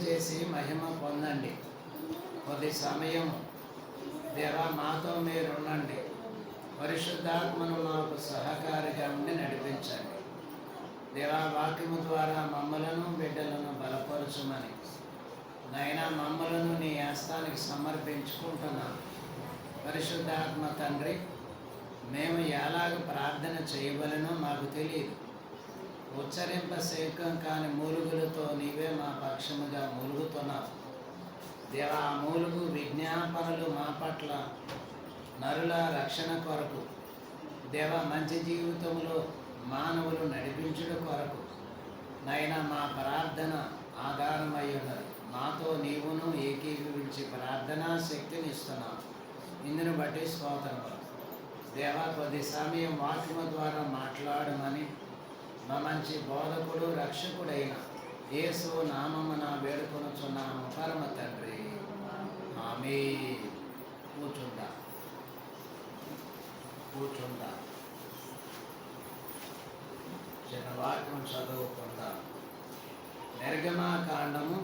చేసి మహిమ పొందండి. కొద్ది సమయం దేవా మాతో మీరు ఉండండి. పరిశుద్ధాత్మను మాకు సహకారిగా ఉండి నడిపించండి. దేవా వాక్యము ద్వారా మమ్మలను బిడ్డలను బలపరచుమని నైనా మమ్మలను నీ హస్తానికి సమర్పించుకుంటున్నాం. పరిశుద్ధాత్మ తండ్రి, మేము ఎలాగ ప్రార్థన చేయవలనో మాకు తెలియదు. ఉచ్చరింప శేఖం కాని మూలుగులతో నీవే మా పక్షముగా మూలుగుతున్నావు. దేవా ఆ మూలుగు విజ్ఞాపనలు మా పట్ల నరుల రక్షణ కొరకు, దేవా మంచి జీవితంలో మానవులు నడిపించుట కొరకు నైనా మా ప్రార్థన ఆధారమై ఉన్నది. మాతో నీవును ఏకీభవించి ప్రార్థనా శక్తిని ఇస్తున్నావు. ఇందును బట్టి స్తోత్రములు. దేవా కొద్ది సమయం వాక్యము ద్వారా మాట్లాడమని మా మంచి బోధకుడు రక్షకుడైన యేసు నామమున వేడుకొనుచున్నాము పరమ తండ్రి. ఆమేన్. కూర్చుందా చిన్న వాక్యం చదువుకుందా. నిర్గమాకాండము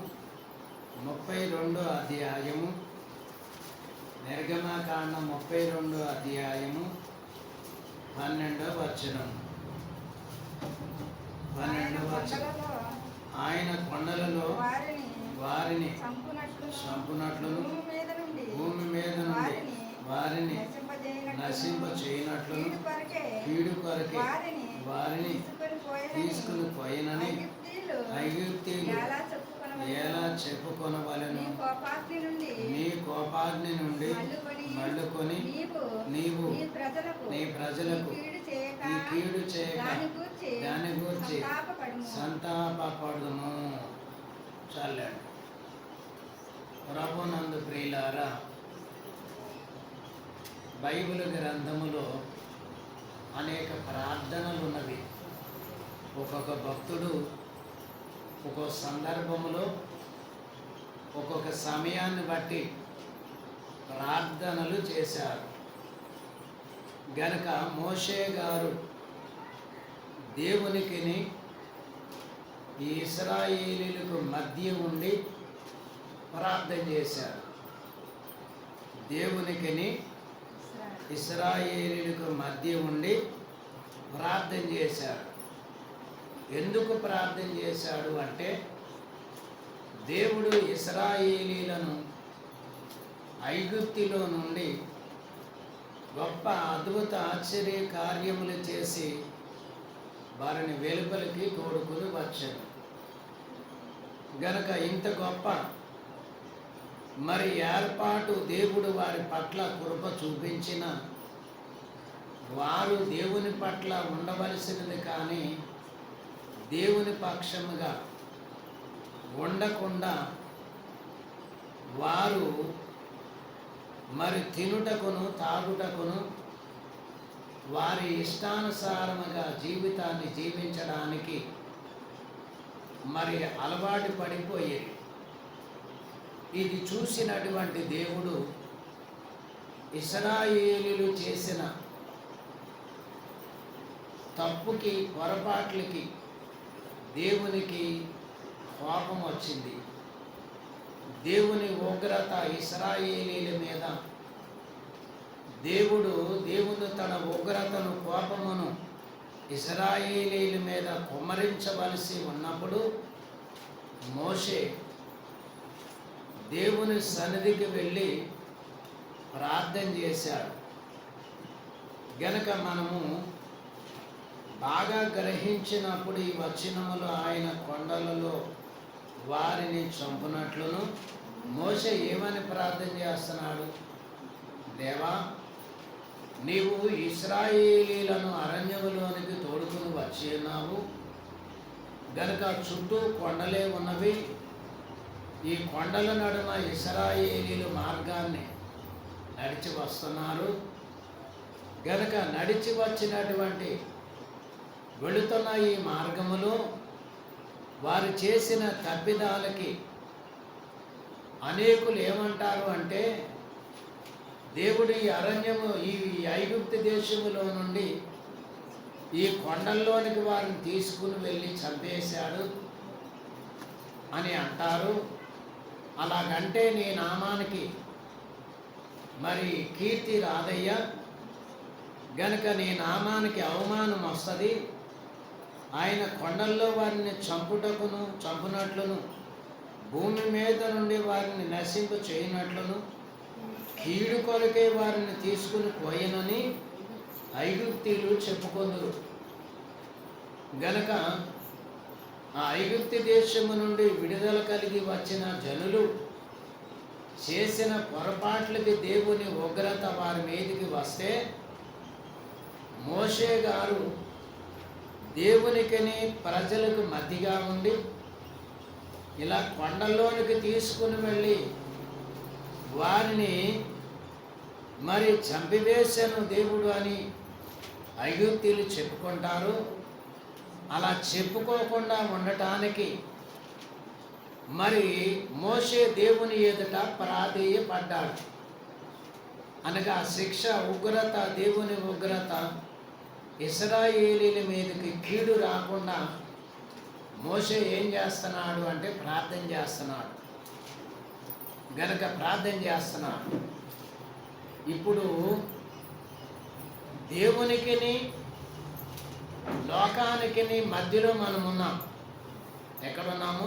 32 అధ్యాయము. నిర్గమాకాండం 32 అధ్యాయము 12వ వచనం. 12వ వచనం. ఆయన కొండలలో వారిని చంపునట్లును భూమి మీద నుండి వారిని నశింప చేయనట్లును కీడు కొరకే వారిని తీసుకుని పోయినని ఐగుప్తీయులు ఎలా చెప్పుకొనవలెను. నీ కోపాగ్ని నుండి మళ్ళుకొని నీవు నీ ప్రజలకు ఈ కీడు చేయక దాని గూర్చి సంతాపపడుము. చల్లండి. ప్రభునందు ప్రియులారా, బైబిల్ గ్రంథములో అనేక ప్రార్థనలు ఉన్నవి. ఒక్కొక్క భక్తుడు ఒక్కొక్క సందర్భములో ఒక్కొక్క సమయాన్ని బట్టి ప్రార్థనలు చేశారు. గనుక మోషే గారు దేవునికి ఈ ఇశ్రాయేలీలకు మధ్య ఉండి ప్రార్థన చేశారు. దేవునికి ఇశ్రాయేలీలకు మధ్య ఉండి ప్రార్థన చేశాడు. ఎందుకు ప్రార్థన చేశాడు అంటే, దేవుడు ఇశ్రాయేలీలను ఐగుప్తులో నుండి గొప్ప అద్భుత ఆశ్చర్య కార్యములు చేసి వారిని వెలుపలికి తోడుకుని వచ్చాడు. గనక ఇంత గొప్ప ఏర్పాటు దేవుడు వారి పట్ల కృప చూపించిన వారు దేవుని పట్ల ఉండవలసినది కానీ దేవుని పక్షముగా ఉండకుండా వారు తినుటకును తాగుటకును వారి ఇష్టానుసారముగా జీవితాన్ని జీవించడానికి అలవాటు పడిపోయేది. ఇది చూసినటువంటి దేవుడు ఇశ్రాయేలీయులు చేసిన తప్పుకి పొరపాట్లకి దేవునికి కోపం వచ్చింది. దేవుని ఉగ్రత ఇశ్రాయేలీయుల మీద, దేవుడు తన ఉగ్రతను కోపమును ఇశ్రాయేలీయుల మీద కుమ్మరించవలసి ఉన్నప్పుడు మోషే దేవుని సన్నిధికి వెళ్ళి ప్రార్థన చేశాడు. గనక మనము బాగా గ్రహించినప్పుడు ఈ వచనములో ఆయన కొండలలో వారిని చంపునట్లును మోషే ఏమని ప్రార్థన చేస్తున్నాడు? దేవా, నీవు ఇశ్రాయేలీలను అరణ్యములోనికి తోడుకుని వచ్చి ఉన్నావు గనక చుట్టూ కొండలే ఉన్నవి. ఈ కొండల నడుమ ఇశ్రాయేలీలు మార్గాన్ని నడిచి వస్తున్నారు. గనక నడిచి వచ్చినటువంటి వెళుతున్న ఈ మార్గములో వారు చేసిన తప్పిదాలకి అనేకులు ఏమంటారు అంటే, దేవుడు ఈ అరణ్యము ఈ ఐగుప్తు దేశములో నుండి ఈ కొండల్లోనికి వారిని తీసుకుని వెళ్ళి చంపేశాడు అని అంటారు. అలాగంటే నీ నామానికి మరి కీర్తి రాదయ్యా, గనుక నీ నామానికి అవమానం వస్తుంది. ఆయన కొండల్లో వారిని చంపునట్లును భూమి మీద నుండి వారిని నశింప చేయనట్లును కీడు కొరకే వారిని తీసుకుని పోయినని ఐగుప్తీయులు చెప్పుకొందురు. గనక ఆ ఐగుప్తి దేశము నుండి విడుదల కలిగి వచ్చిన జనులు చేసిన పొరపాట్లకి దేవుని ఉగ్రత వారి మీదకి వస్తే మోషే గారు దేవునికిని ప్రజలకు మధ్యగా ఉండి ఇలా కొండల్లోనికి తీసుకుని వెళ్ళి వారిని మరి చంపివేశాను దేవుడు అని ఐగుప్తీయులు చెప్పుకుంటారు. అలా చెప్పుకోకుండా ఉండటానికి మరి మోషే దేవుని ఎదుట ప్రాధేయపడ్డాడు. అనగా శిక్ష ఉగ్రత, దేవుని ఉగ్రత ఇశ్రాయేలీల మీదకి కీడు రాకుండా మోషే ఏం చేస్తున్నాడు అంటే ప్రార్థన చేస్తున్నాడు. గనక ప్రార్థన చేస్తున్నాడు. ఇప్పుడు దేవునికిని లోకానికిని మధ్యలో మనం ఉన్నాం. ఎక్కడున్నాము?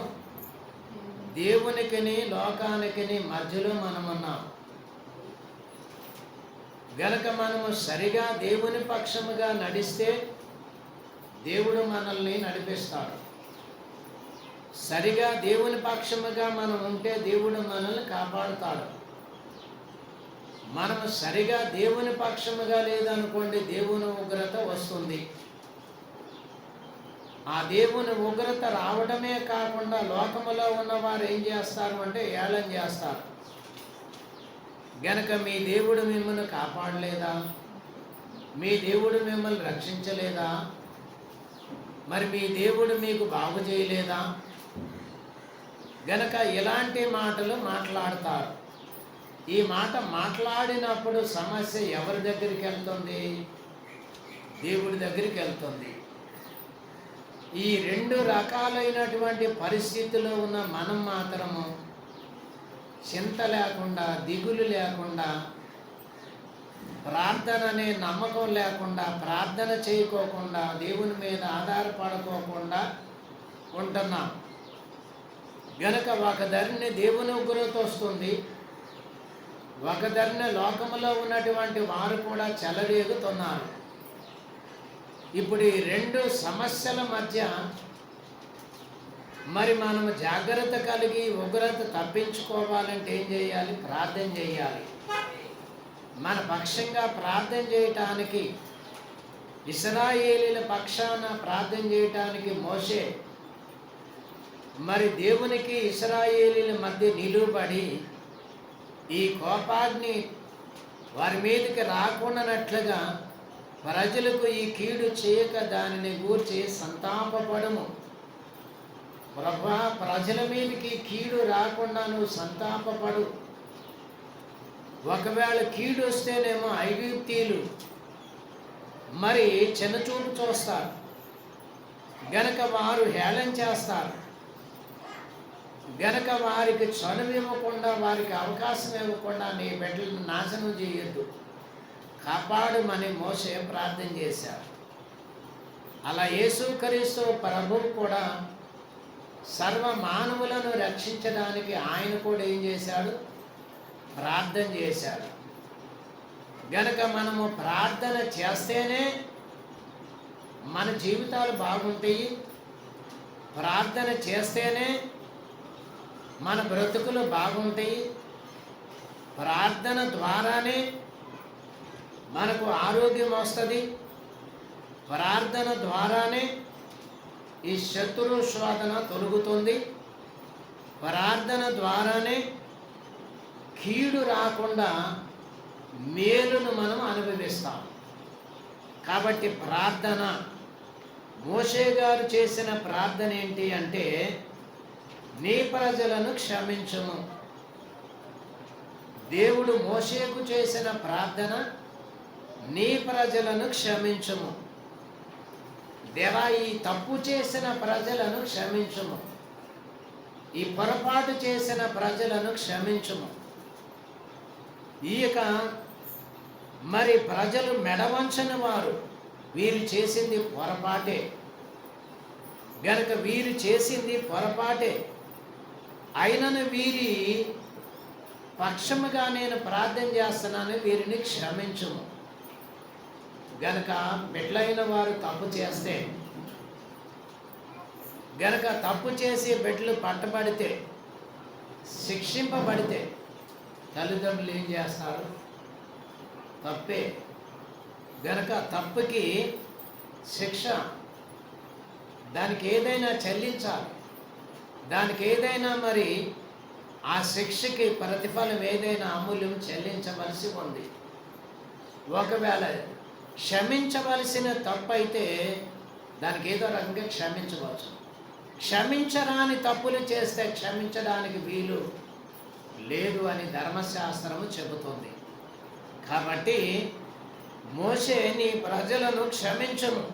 దేవునికిని లోకానికిని మధ్యలో మనం ఉన్నాం. గనక మనము సరిగా దేవుని పక్షముగా నడిస్తే దేవుడు మనల్ని నడిపిస్తాడు. సరిగా దేవుని పక్షముగా మనం ఉంటే దేవుడు మనల్ని కాపాడుతాడు. మనము సరిగా దేవుని పక్షముగా లేదనుకోండి, దేవుని ఉగ్రత వస్తుంది. ఆ దేవుని ఉగ్రత రావడమే కాకుండా లోకములో ఉన్నవారు ఏం చేస్తారు అంటే ఏళన చేస్తారు. గనక మీ దేవుడు మిమ్మల్ని కాపాడలేదా? మీ దేవుడు మిమ్మల్ని రక్షించలేదా? మరి మీ దేవుడు మీకు బాగు చేయలేదా? గనక ఇలాంటి మాటలు మాట్లాడతారు. ఈ మాట మాట్లాడినప్పుడు సమస్య ఎవరి దగ్గరికి వెళ్తుంది? దేవుడి దగ్గరికి వెళ్తుంది. ఈ రెండు రకాలైనటువంటి పరిస్థితుల్లో ఉన్న మనం మాత్రము చింత లేకుండా, దిగులు లేకుండా, ప్రార్థన అనే నమ్మకం లేకుండా, ప్రార్థన చేయకోకుండా, దేవుని మీద ఆధారపడుకోకుండా ఉంటున్నాం. గనక ఒక ధరిని దేవుని ఉగ్రత వస్తుంది, ఒక ధరిని లోకములో ఉన్నటువంటి వారు కూడా చెలరేగుతున్నారు. ఇప్పుడు ఈ రెండు సమస్యల మధ్య మరి మనము జాగ్రత్త కలిగి ఉగ్రత తప్పించుకోవాలంటే ఏం చేయాలి? ప్రార్థన చేయాలి. మన పక్షంగా ప్రార్థన చేయటానికి, ఇశ్రాయేలీల పక్షాన ప్రార్థన చేయటానికి మోషే మరి దేవునికి ఇశ్రాయేలీల మధ్య నిలువబడి ఈ కోపాగ్ని వారి మీదకి రాకుండానట్లుగా ప్రజలకు ఈ కీడు చేయక దానిని గూర్చి సంతాపపడము. ప్రభా, ప్రజల మీదకి కీడు రాకుండా నువ్వు సంతాపపడు. ఒకవేళ కీడు వస్తేనేమో ఐగుప్తీయులు మరి చిన్నచూపు చూస్తారు. గనక వారు హేళన చేస్తారు. గనక వారికి చనువు ఇవ్వకుండా, వారికి అవకాశం ఇవ్వకుండా నీ బిడ్డలను నాశనం చేయొద్దు, కాపాడమని మోషే ప్రార్థన చేశారు. అలా యేసుక్రీస్తు ప్రభువు కూడా సర్వ మానవులను రక్షించడానికి ఆయన కూడా ఏం చేశాడు? ప్రార్థన చేశాడు. గనక మనము ప్రార్థన చేస్తేనే మన జీవితాలు బాగుంటాయి. ప్రార్థన చేస్తేనే మన బ్రతుకులు బాగుంటాయి. ప్రార్థన ద్వారానే మనకు ఆరోగ్యం వస్తుంది. ప్రార్థన ద్వారానే ఈ శత్రు శోధన తొలగుతుంది. ప్రార్థన ద్వారానే కీడు రాకుండా మేలును మనం అనుభవిస్తాం. కాబట్టి ప్రార్థన, మోషే గారు చేసిన ప్రార్థన ఏంటి అంటే, నీ ప్రజలను క్షమించుము. దేవుడు మోషేకు చేసిన ప్రార్థన, నీ ప్రజలను క్షమించుము. దేవా, ఈ తప్పు చేసిన ప్రజలను క్షమించుము. ఈ పొరపాటు చేసిన ప్రజలను క్షమించుము. ఈయక మరి ప్రజలు మెడవంచని వారు, వీరు చేసింది పొరపాటే గనక వీరు చేసింది పొరపాటే అయినను వీరి పక్షముగా నేను ప్రార్థన చేస్తున్నాను, వీరిని క్షమించుము. గనక బిడ్డలైన వారు తప్పు చేస్తే, గనక తప్పు చేసి బిడ్డలు పట్టబడితే, శిక్షింపబడితే తల్లిదండ్రులు ఏం చేస్తారు? తప్పే. గనక తప్పుకి శిక్ష, దానికి ఏదైనా చెల్లించాలి. దానికి ఏదైనా మరి ఆ శిక్షకి ప్రతిఫలం ఏదైనా అమూల్యం చెల్లించవలసి ఉంది. ఒకవేళ క్షమించవలసిన తప్పు అయితే దానికి ఏదో రకంగా క్షమించవచ్చు. క్షమించరాని తప్పులు చేస్తే క్షమించడానికి వీలు లేదు అని ధర్మశాస్త్రము చెబుతుంది. కాబట్టి మోషే నీ ప్రజలను క్షమించుము,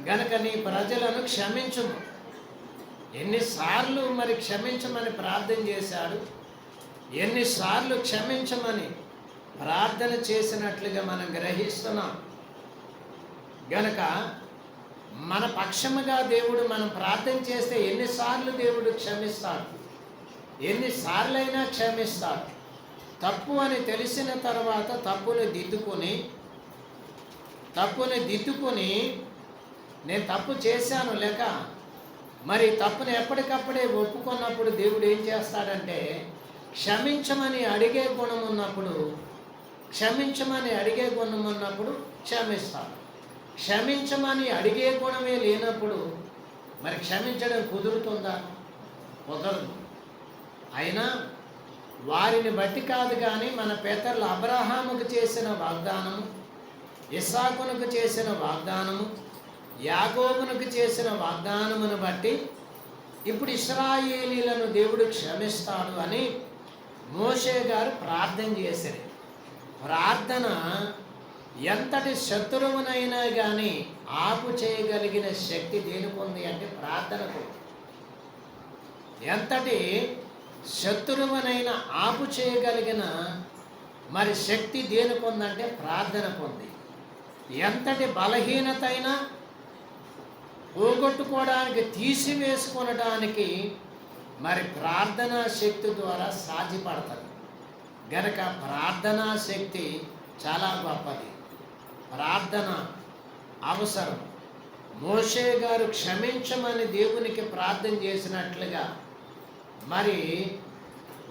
గనక నీ ప్రజలను క్షమించుము. ఎన్నిసార్లు మరి క్షమించమని ప్రార్థన చేశాడు, ఎన్నిసార్లు క్షమించమని ప్రార్థన చేసినట్లుగా మనం గ్రహిస్తున్నాం. గనక మన పక్షముగా దేవుడు మనం ప్రార్థన చేస్తే ఎన్నిసార్లు దేవుడు క్షమిస్తాడు, ఎన్నిసార్లైనా క్షమిస్తాడు. తప్పు అని తెలిసిన తర్వాత తప్పుని దిద్దుకొని నేను తప్పు చేశాను లేక మరి తప్పుని ఎప్పటికప్పుడే ఒప్పుకున్నప్పుడు దేవుడు ఏం చేస్తాడంటే క్షమించమని అడిగే గుణం ఉన్నప్పుడు క్షమిస్తాడు. క్షమించమని అడిగే గుణమే లేనప్పుడు మరి క్షమించడం కుదురుతుందా? కుదరదు. అయినా వారిని బట్టి కాదు కానీ మన పితరులు అబ్రహాముకు చేసిన వాగ్దానము, ఇస్సాకునకు చేసిన వాగ్దానము, యాకోబునకు చేసిన వాగ్దానమును బట్టి ఇప్పుడు ఇశ్రాయేలీలను దేవుడు క్షమిస్తాడు అని మోషే గారు ప్రార్థన చేశారు. ప్రార్థన ఎంతటి శత్రువునైనా కానీ ఆపు చేయగలిగిన శక్తి దేనికి ఉంది అంటే ప్రార్థనకు. ఎంతటి శత్రువునైనా ఆపు చేయగలిగిన మరి శక్తి దేనికి ఉందంటే ప్రార్థనకు ఉంది. ఎంతటి బలహీనత అయినా పోగొట్టుకోవడానికి, తీసివేసుకొనడానికి మరి ప్రార్థనా శక్తి ద్వారా సాధ్యపడుతుంది. గనక ప్రార్థనా శక్తి చాలా గొప్పది. ప్రార్థన అవసరం. మోషే గారు క్షమించమని దేవునికి ప్రార్థన చేసినట్లుగా మరి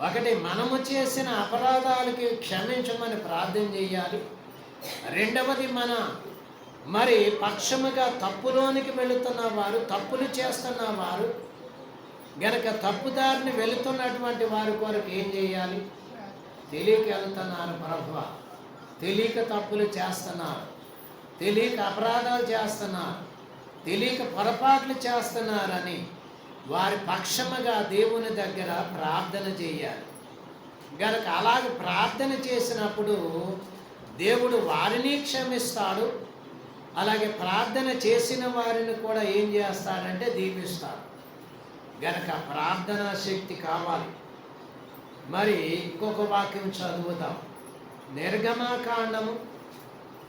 ఒకటి మనము చేసిన అపరాధాలకి క్షమించమని ప్రార్థన చేయాలి. రెండవది మరి పక్షముగా తప్పులోనికి వెళుతున్న వారు, తప్పులు చేస్తున్న వారు గనక తప్పుదారిని వెళుతున్నటువంటి వారి కొరకు ఏం చేయాలి? తెలియక వెళ్తున్నారు ప్రభువా, తెలియక తప్పులు చేస్తున్నారు, తెలియక అపరాధాలు చేస్తున్నారు, తెలియక పొరపాట్లు చేస్తున్నారని వారి పక్షముగా దేవుని దగ్గర ప్రార్థన చేయాలి. గనక అలాగ ప్రార్థన చేసినప్పుడు దేవుడు వారిని క్షమిస్తాడు. అలాగే ప్రార్థన చేసిన వారిని కూడా ఏం చేస్తాడంటే దీవిస్తాడు. గనక ప్రార్థనా శక్తి కావాలి. మరి ఇంకొక వాక్యం చదువుతాం. నిర్గమకాండము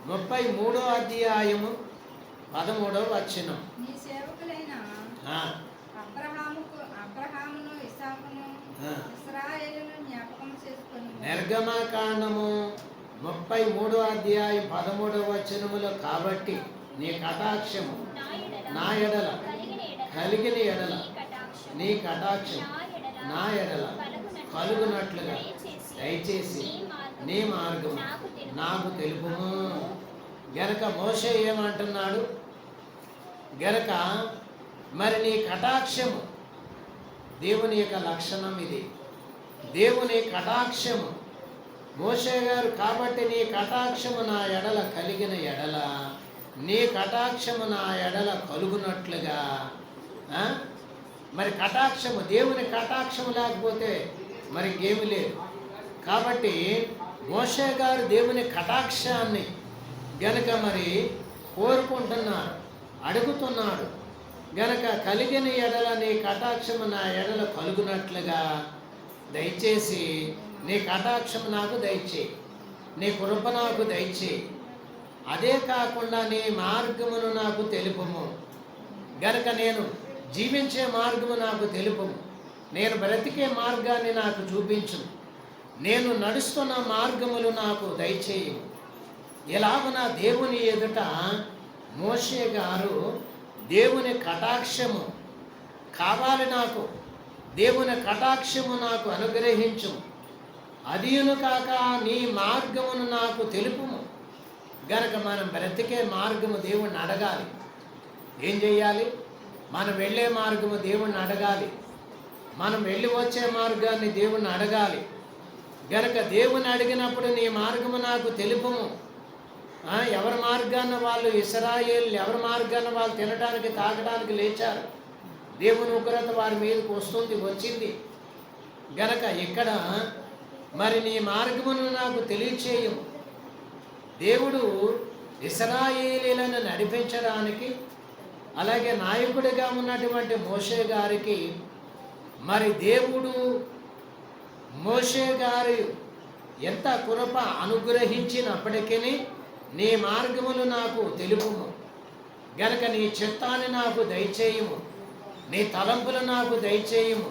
33వ అధ్యాయము 13వ వచనం. నీ సేవకులైన అబ్రహామును ఇస్సాకును ఇశ్రాయేలును జ్ఞాపకం చేసుకొని. నిర్గమకాండము 33వ అధ్యాయం 13వ వచనములో కాబట్టి నీ కటాక్షము నా ఎడల కలిగిన ఎడల నీ కటాక్షం నా ఎడల కలుగునట్లుగా దయచేసి నీ మార్గము నాకు తెలుపుము. గనక మోషే ఏమంటున్నాడు? గనక మరి నీ కటాక్షము, దేవుని యొక్క లక్షణం ఇది. దేవుని కటాక్షము మోషే గారు కాబట్టి నీ కటాక్షము నా ఎడల కలిగిన ఎడల, నీ కటాక్షము నా ఎడల కలుగునట్లుగా. మరి కటాక్షము, దేవుని కటాక్షము లేకపోతే మరి ఇంకేమి లేదు. కాబట్టి మోషే గారు దేవుని కటాక్షాన్ని గనుక మరి కోరుకుంటున్నాడు, అడుగుతున్నాడు. గనక కలిగిన ఎడల నీ కటాక్షము నా ఎడల కలుగునట్లుగా దయచేసి నీ కటాక్షము నాకు దయచేయి, నీ కృప నాకు దయచేయి. అదే కాకుండా నీ మార్గమును నాకు తెలుపుము. గనక నేను జీవించే మార్గము నాకు తెలుపుము, నేను బ్రతికే మార్గాన్ని నాకు చూపించు, నేను నడుస్తున్న మార్గములు నాకు దయచేయము. ఇలాగున దేవుని ఎదుట మోషే గారు దేవుని కటాక్షము కావాలి, నాకు దేవుని కటాక్షము నాకు అనుగ్రహించు, అదియును కాక నీ మార్గమును నాకు తెలుపుము. గనక మనం బ్రతికే మార్గము దేవుణ్ణి అడగాలి. ఏం చెయ్యాలి? మనం వెళ్ళే మార్గము దేవుణ్ణి అడగాలి, మనం వెళ్ళి వచ్చే మార్గాన్ని దేవుణ్ణి అడగాలి. గనక దేవుని అడిగినప్పుడు నీ మార్గము నాకు తెలుపుము. ఎవరి మార్గాన్ని వాళ్ళు, ఇశ్రాయేలు ఎవరి మార్గాన్ని వాళ్ళు తినడానికి తాగడానికి లేచారు, దేవుని ఉగ్రత వారి మీదకి వచ్చింది. గనక ఇక్కడ మరి నీ మార్గమును నాకు తెలియచేయము. దేవుడు ఇశ్రాయేలీలను నడిపించడానికి, అలాగే నాయకుడిగా ఉన్నటువంటి మోషే గారికి మరి దేవుడు మోషే గారు ఎంత కృప అనుగ్రహించినప్పటికీ నీ మార్గములు నాకు తెలుపుము. గనక నీ చిత్తాన్ని నాకు దయచేయము, నీ తలంపులు నాకు దయచేయము,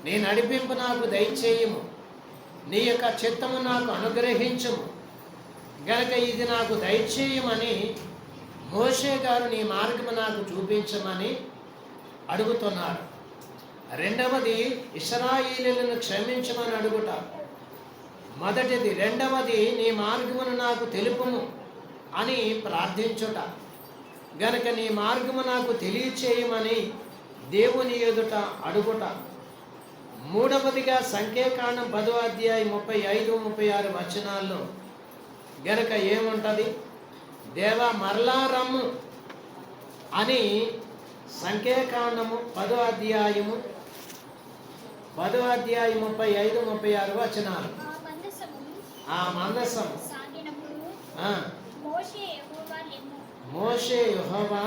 నీ నడిపింపు నాకు దయచేయము, నీ యొక్క చిత్తము నాకు అనుగ్రహించము. గనక ఇది నాకు దయచేయమని మోషే గారు నీ మార్గము నాకు చూపించమని అడుగుతున్నాడు. రెండవది ఇశ్రాయేలీయులను క్షమించమని అడుగుట మొదటిది. రెండవది నీ మార్గమును నాకు తెలుపుము అని ప్రార్థించుట. గనక నీ మార్గము నాకు తెలియచేయమని దేవుని ఎదుట అడుగుట. మూడవదిగా సంఖ్యాకాండం 10వ అధ్యాయం 35-36 వచనాల్లో గనక ఏముంటుంది? దేవా మరలా రమ్ము అని సంఖ్యాకాండము 10వ అధ్యాయం 35-36 వచనాలు. ఆ మందసం మోషే యెహోవా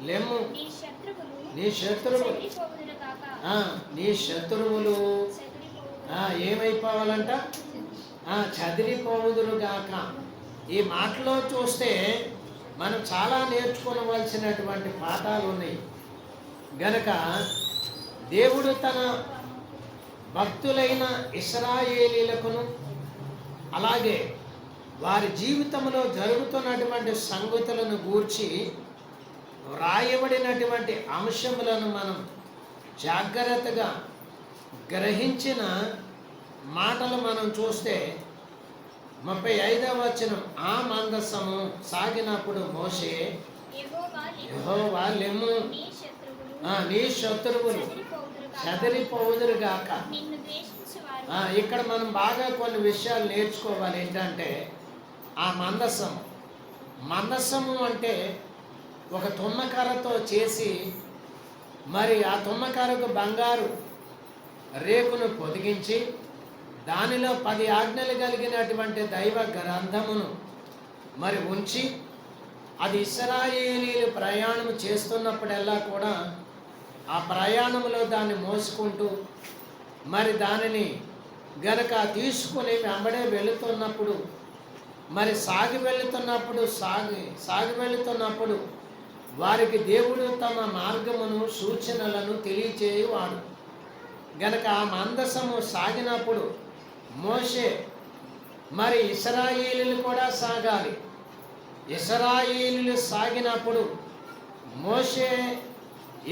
లెమ్ము, నీ శత్రువులు ఏమైపోవాలంట? చదిరిపోవుదురుగాక. ఈ మాటలో చూస్తే మనం చాలా నేర్చుకోవలసినటువంటి పాఠాలు ఉన్నాయి. గనక దేవుడు తన భక్తులైన ఇశ్రాయేలీలకును అలాగే వారి జీవితంలో జరుగుతున్నటువంటి సంగతులను గూర్చి వ్రాయబడినటువంటి అంశములను మనం జాగ్రత్తగా గ్రహించిన మాటలు మనం చూస్తే 35వ వచనం, ఆ మందసము సాగినప్పుడు మోషే యెహోవా లెమ్ము, నీ శత్రువులు చెదిరిపోవుదురుగాక. ఇక్కడ మనం బాగా కొన్ని విషయాలు నేర్చుకోవాలి. ఏంటంటే ఆ మందసము అంటే ఒక తుమ్మకర్రతో చేసి, మరి ఆ తుమ్మకర్రకు బంగారు రేకును పొదిగించి దానిలో 10 ఆజ్ఞలు కలిగినటువంటి దైవ గ్రంథమును మరి ఉంచి, అది ఇశ్రాయేలీయులు ప్రయాణం చేస్తున్నప్పుడల్లా కూడా ఆ ప్రయాణంలో దాన్ని మోసుకుంటూ మరి దానిని గనక తీసుకుని వెంబడే వెళుతున్నప్పుడు, మరి సాగి వెళుతున్నప్పుడు వారికి దేవుడు తమ మార్గమును సూచనలను తెలియచేయువాడు. గనక ఆ మందసము సాగినప్పుడు మోషే మరి ఇశ్రాయేలీయులు కూడా సాగాలి. ఇశ్రాయేలీయులు సాగినప్పుడు మోషే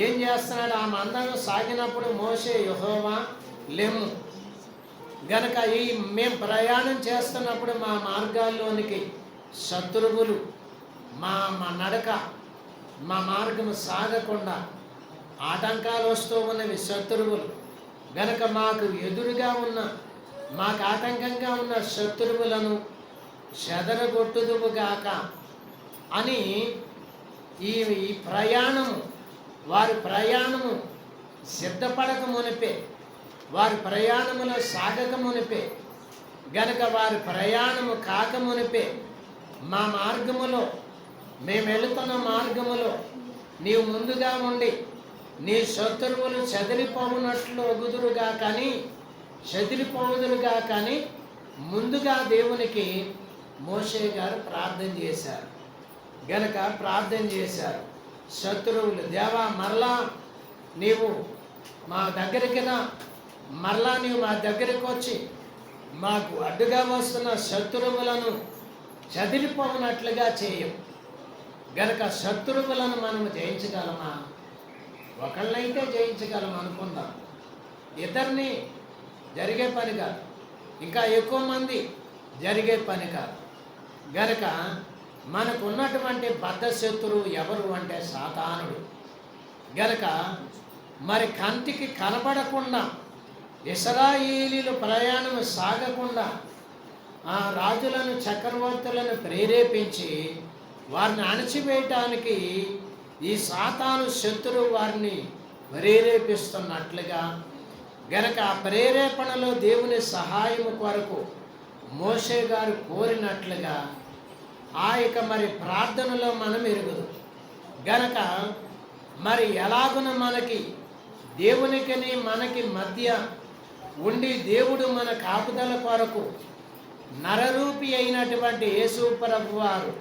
ఏం చేస్తున్నాడు? ఆ మందను సాగినప్పుడు మోషే యెహోవా లెమ్ము. గనక మేము ప్రయాణం చేస్తున్నప్పుడు మా మార్గాల్లోనికి శత్రువులు మా నడక, మా మార్గము సాగకుండా ఆటంకాలు వస్తూ ఉన్నవి శత్రువులు. గనక మాకు ఎదురుగా ఉన్న, మాకు ఆటంకంగా ఉన్న శత్రువులను చెదరగొట్టుదువుగాక అని ఈ ప్రయాణము, వారి ప్రయాణము సిద్ధపడక మునిపే, వారి ప్రయాణములో సాగక మునిపే, గనక వారి ప్రయాణము కాక మునిపే మా మార్గములో, మేము వెళుతున్న మార్గములో నీవు ముందుగా ఉండి నీ శత్రువులు చెదిరిపోవునట్లు ఒగుదురుగా కానీ చెదిరిపోవుదురుగా కానీ ముందుగా దేవునికి మోషే గారు ప్రార్థన చేశారు. గనక ప్రార్థన చేశారు. శత్రువులు, దేవా మరలా నీవు మా దగ్గరికి రా, మరలా నీవు మా దగ్గరికి వచ్చి మాకు అడ్డుగా వస్తున్న శత్రువులను చదిరిపోవునట్లుగా చేయు. గనక శత్రువులను మనం జయించగలమా? ఒకళ్ళైతే జయించగలం అనుకుందాం, ఇద్దరిని జరిగే పని కాదు, ఇంకా ఎక్కువ మంది జరిగే పని కాదు. గనక మనకు ఉన్నటువంటి బద్ధ శత్రువు ఎవరు అంటే సాతానుడు. గనక మరి కంటికి కనబడకుండా ఇశ్రాయేలీయులు ప్రయాణం సాగకుండా ఆ రాజులను చక్రవర్తులను ప్రేరేపించి వారిని అణచివేయటానికి ఈ సాతాను శత్రువు వారిని ప్రేరేపిస్తున్నట్లుగా, గనక ఆ ప్రేరేపణలో దేవుని సహాయం కొరకు మోషే గారు కోరినట్లుగా ఆ యొక్క మరి ప్రార్థనలో మనం ఎరుగుదు. గనక మరి ఎలాగున మనకి దేవునికి మనకి మధ్య ఉండి దేవుడు మన కాపుదల కొరకు నరరూపి అయినటువంటి యేసు ప్రభు వారు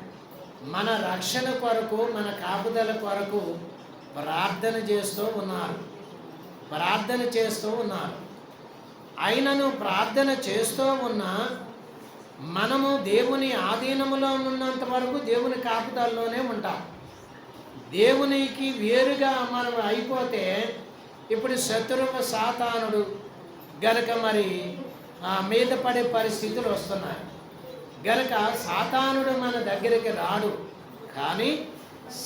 మన రక్షణ కొరకు మన కాపుదల కొరకు ప్రార్థన చేస్తూ ఉన్నారు. అయినను ప్రార్థన చేస్తూ ఉన్నా మనము దేవుని ఆధీనములో ఉన్నంత వరకు దేవుని కాపుదలలోనే ఉంటాం. దేవునికి వేరుగా మనం అయిపోతే ఇప్పుడు శత్రువు సాతానుడు గనక మరి మీద పడే పరిస్థితులు వస్తున్నాయి. గనక సాతానుడు మన దగ్గరికి రాడు, కానీ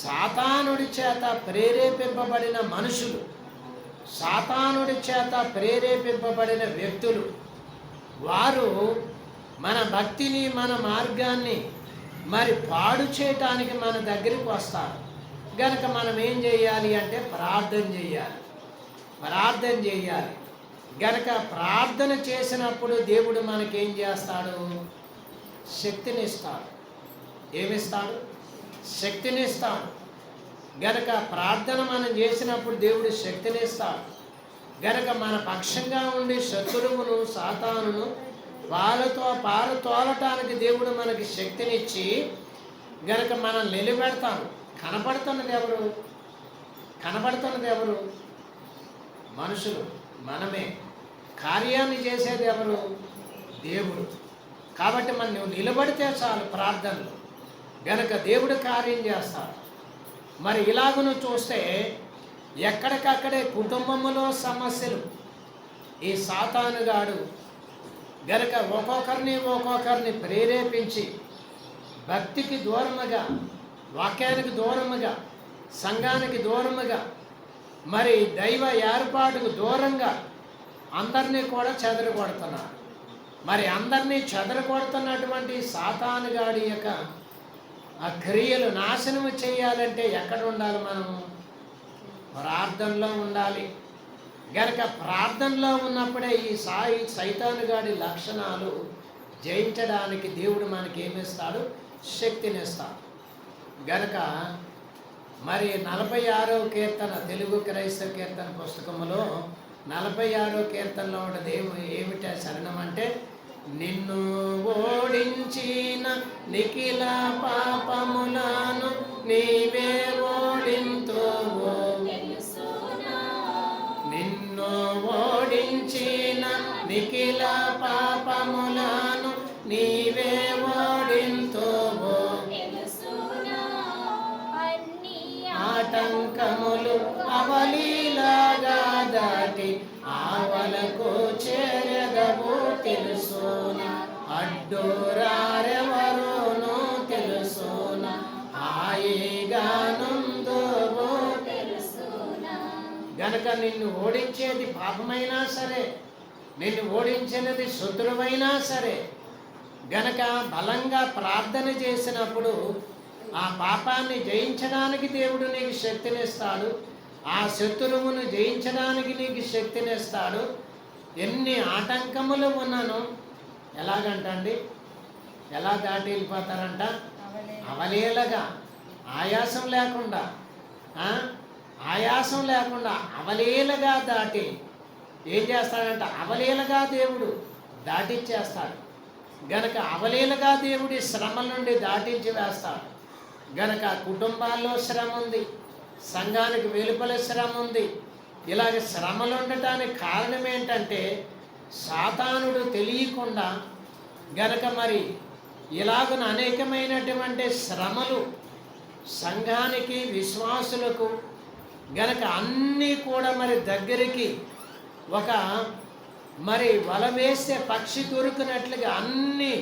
సాతానుడి చేత ప్రేరేపింపబడిన మనుషులు, సాతానుడి చేత ప్రేరేపింపబడిన వ్యక్తులు, వారు మన భక్తిని మన మార్గాన్ని మరి పాడు చేయటానికి మన దగ్గరికి వస్తారు. గనక మనం ఏం చేయాలి అంటే ప్రార్థన చేయాలి. గనక ప్రార్థన చేసినప్పుడు దేవుడు మనకేం చేస్తాడు? శక్తినిస్తాడు. ఏమిస్తాడు? శక్తినిస్తాడు. గనక ప్రార్థన మనం చేసినప్పుడు దేవుడు శక్తినిస్తాడు. గనక మన పక్షంగా ఉండి శత్రువును సాతానును పారతోలటానికి దేవుడు మనకి శక్తినిచ్చి గనక మనం నిలబెడతాడు. కనబడుతున్నది ఎవరు? మనుషులు, మనమే. కార్యాన్ని చేసేది ఎవరు? దేవుడు. కాబట్టి నువ్వు నిలబడితే చాలు ప్రార్థనలు, గనక దేవుడు కార్యం చేస్తాడు. మరి ఇలాగను చూస్తే ఎక్కడికక్కడే కుటుంబంలో సమస్యలు. ఈ సాతానుగాడు గనక ఒక్కొక్కరిని ప్రేరేపించి భక్తికి దూరముగా, వాక్యానికి దూరముగా, సంఘానికి దూరముగా, మరి దైవ ఏర్పాటుకు దూరంగా అందరినీ కూడా చెదరగొడుతున్నారు. మరి అందరినీ చెదరగొడుతున్నటువంటి సాతానుగాడి యొక్క ఆ క్రియలు నాశనము చేయాలంటే ఎక్కడ ఉండాలి? మనము ప్రార్థనలో ఉండాలి. గనక ప్రార్థనలో ఉన్నప్పుడే ఈ సైతానుగాడి లక్షణాలు జయించడానికి దేవుడు మనకి ఏమిస్తాడు? శక్తినిస్తాడు. గనక మరి 46వ కీర్తన, తెలుగు క్రైస్తవ కీర్తన పుస్తకంలో 46వ కీర్తనలో ఉన్నది ఏమిటా శరణం అంటే, నిన్ను ఓడించిన నిఖిల పాపములను నీవే ఓడింతువో, నిన్ను ఓడించిన నిఖిల పాపములను నీవే ఓడింతువో, ఆటంకములు అవలీలాగా దాటి ఆవలకు చేరగవు తెలుసునా, అడ్డూరారెవరోనూ తెలుసునా, హాయిగానుందువో తెలుసునా. గనక నిన్ను ఓడించేది పాపమైనా సరే, నిన్ను ఓడించినది శత్రువైనా సరే, గనక బలంగా ప్రార్థన చేసినప్పుడు ఆ పాపాన్ని జయించడానికి దేవుడు నీకు శక్తినిస్తాడు. ఆ శత్రువును జయించడానికి నీకు శక్తినిస్తాడు. ఎన్ని ఆటంకములు ఉన్నాను ఎలాగంటండి, ఎలా దాటి వెళ్ళిపోతారంట? అవలీలగా, ఆయాసం లేకుండా, ఆ, ఆయాసం లేకుండా అవలీలగా దాటి ఏం చేస్తాడంటే అవలీలగా దేవుడు దాటించేస్తాడు. గనక అవలీలగా దేవుడి శ్రమల నుండి దాటించి వేస్తాడు. గనక కుటుంబాల్లో శ్రమ ఉంది, సంఘానికి వెలుపల శ్రమ ఉంది. ఇలాగ శ్రమలు ఉండటానికి కారణం ఏంటంటే సాతానుడు తెలియకుండా గనక మరి ఇలాగున అనేకమైనటువంటి శ్రమలు సంఘానికి విశ్వాసులకు గనక అన్నీ కూడా మరి దగ్గరికి ఒక మరి వల వేస్తే పక్షి దొరికినట్లుగా అన్ని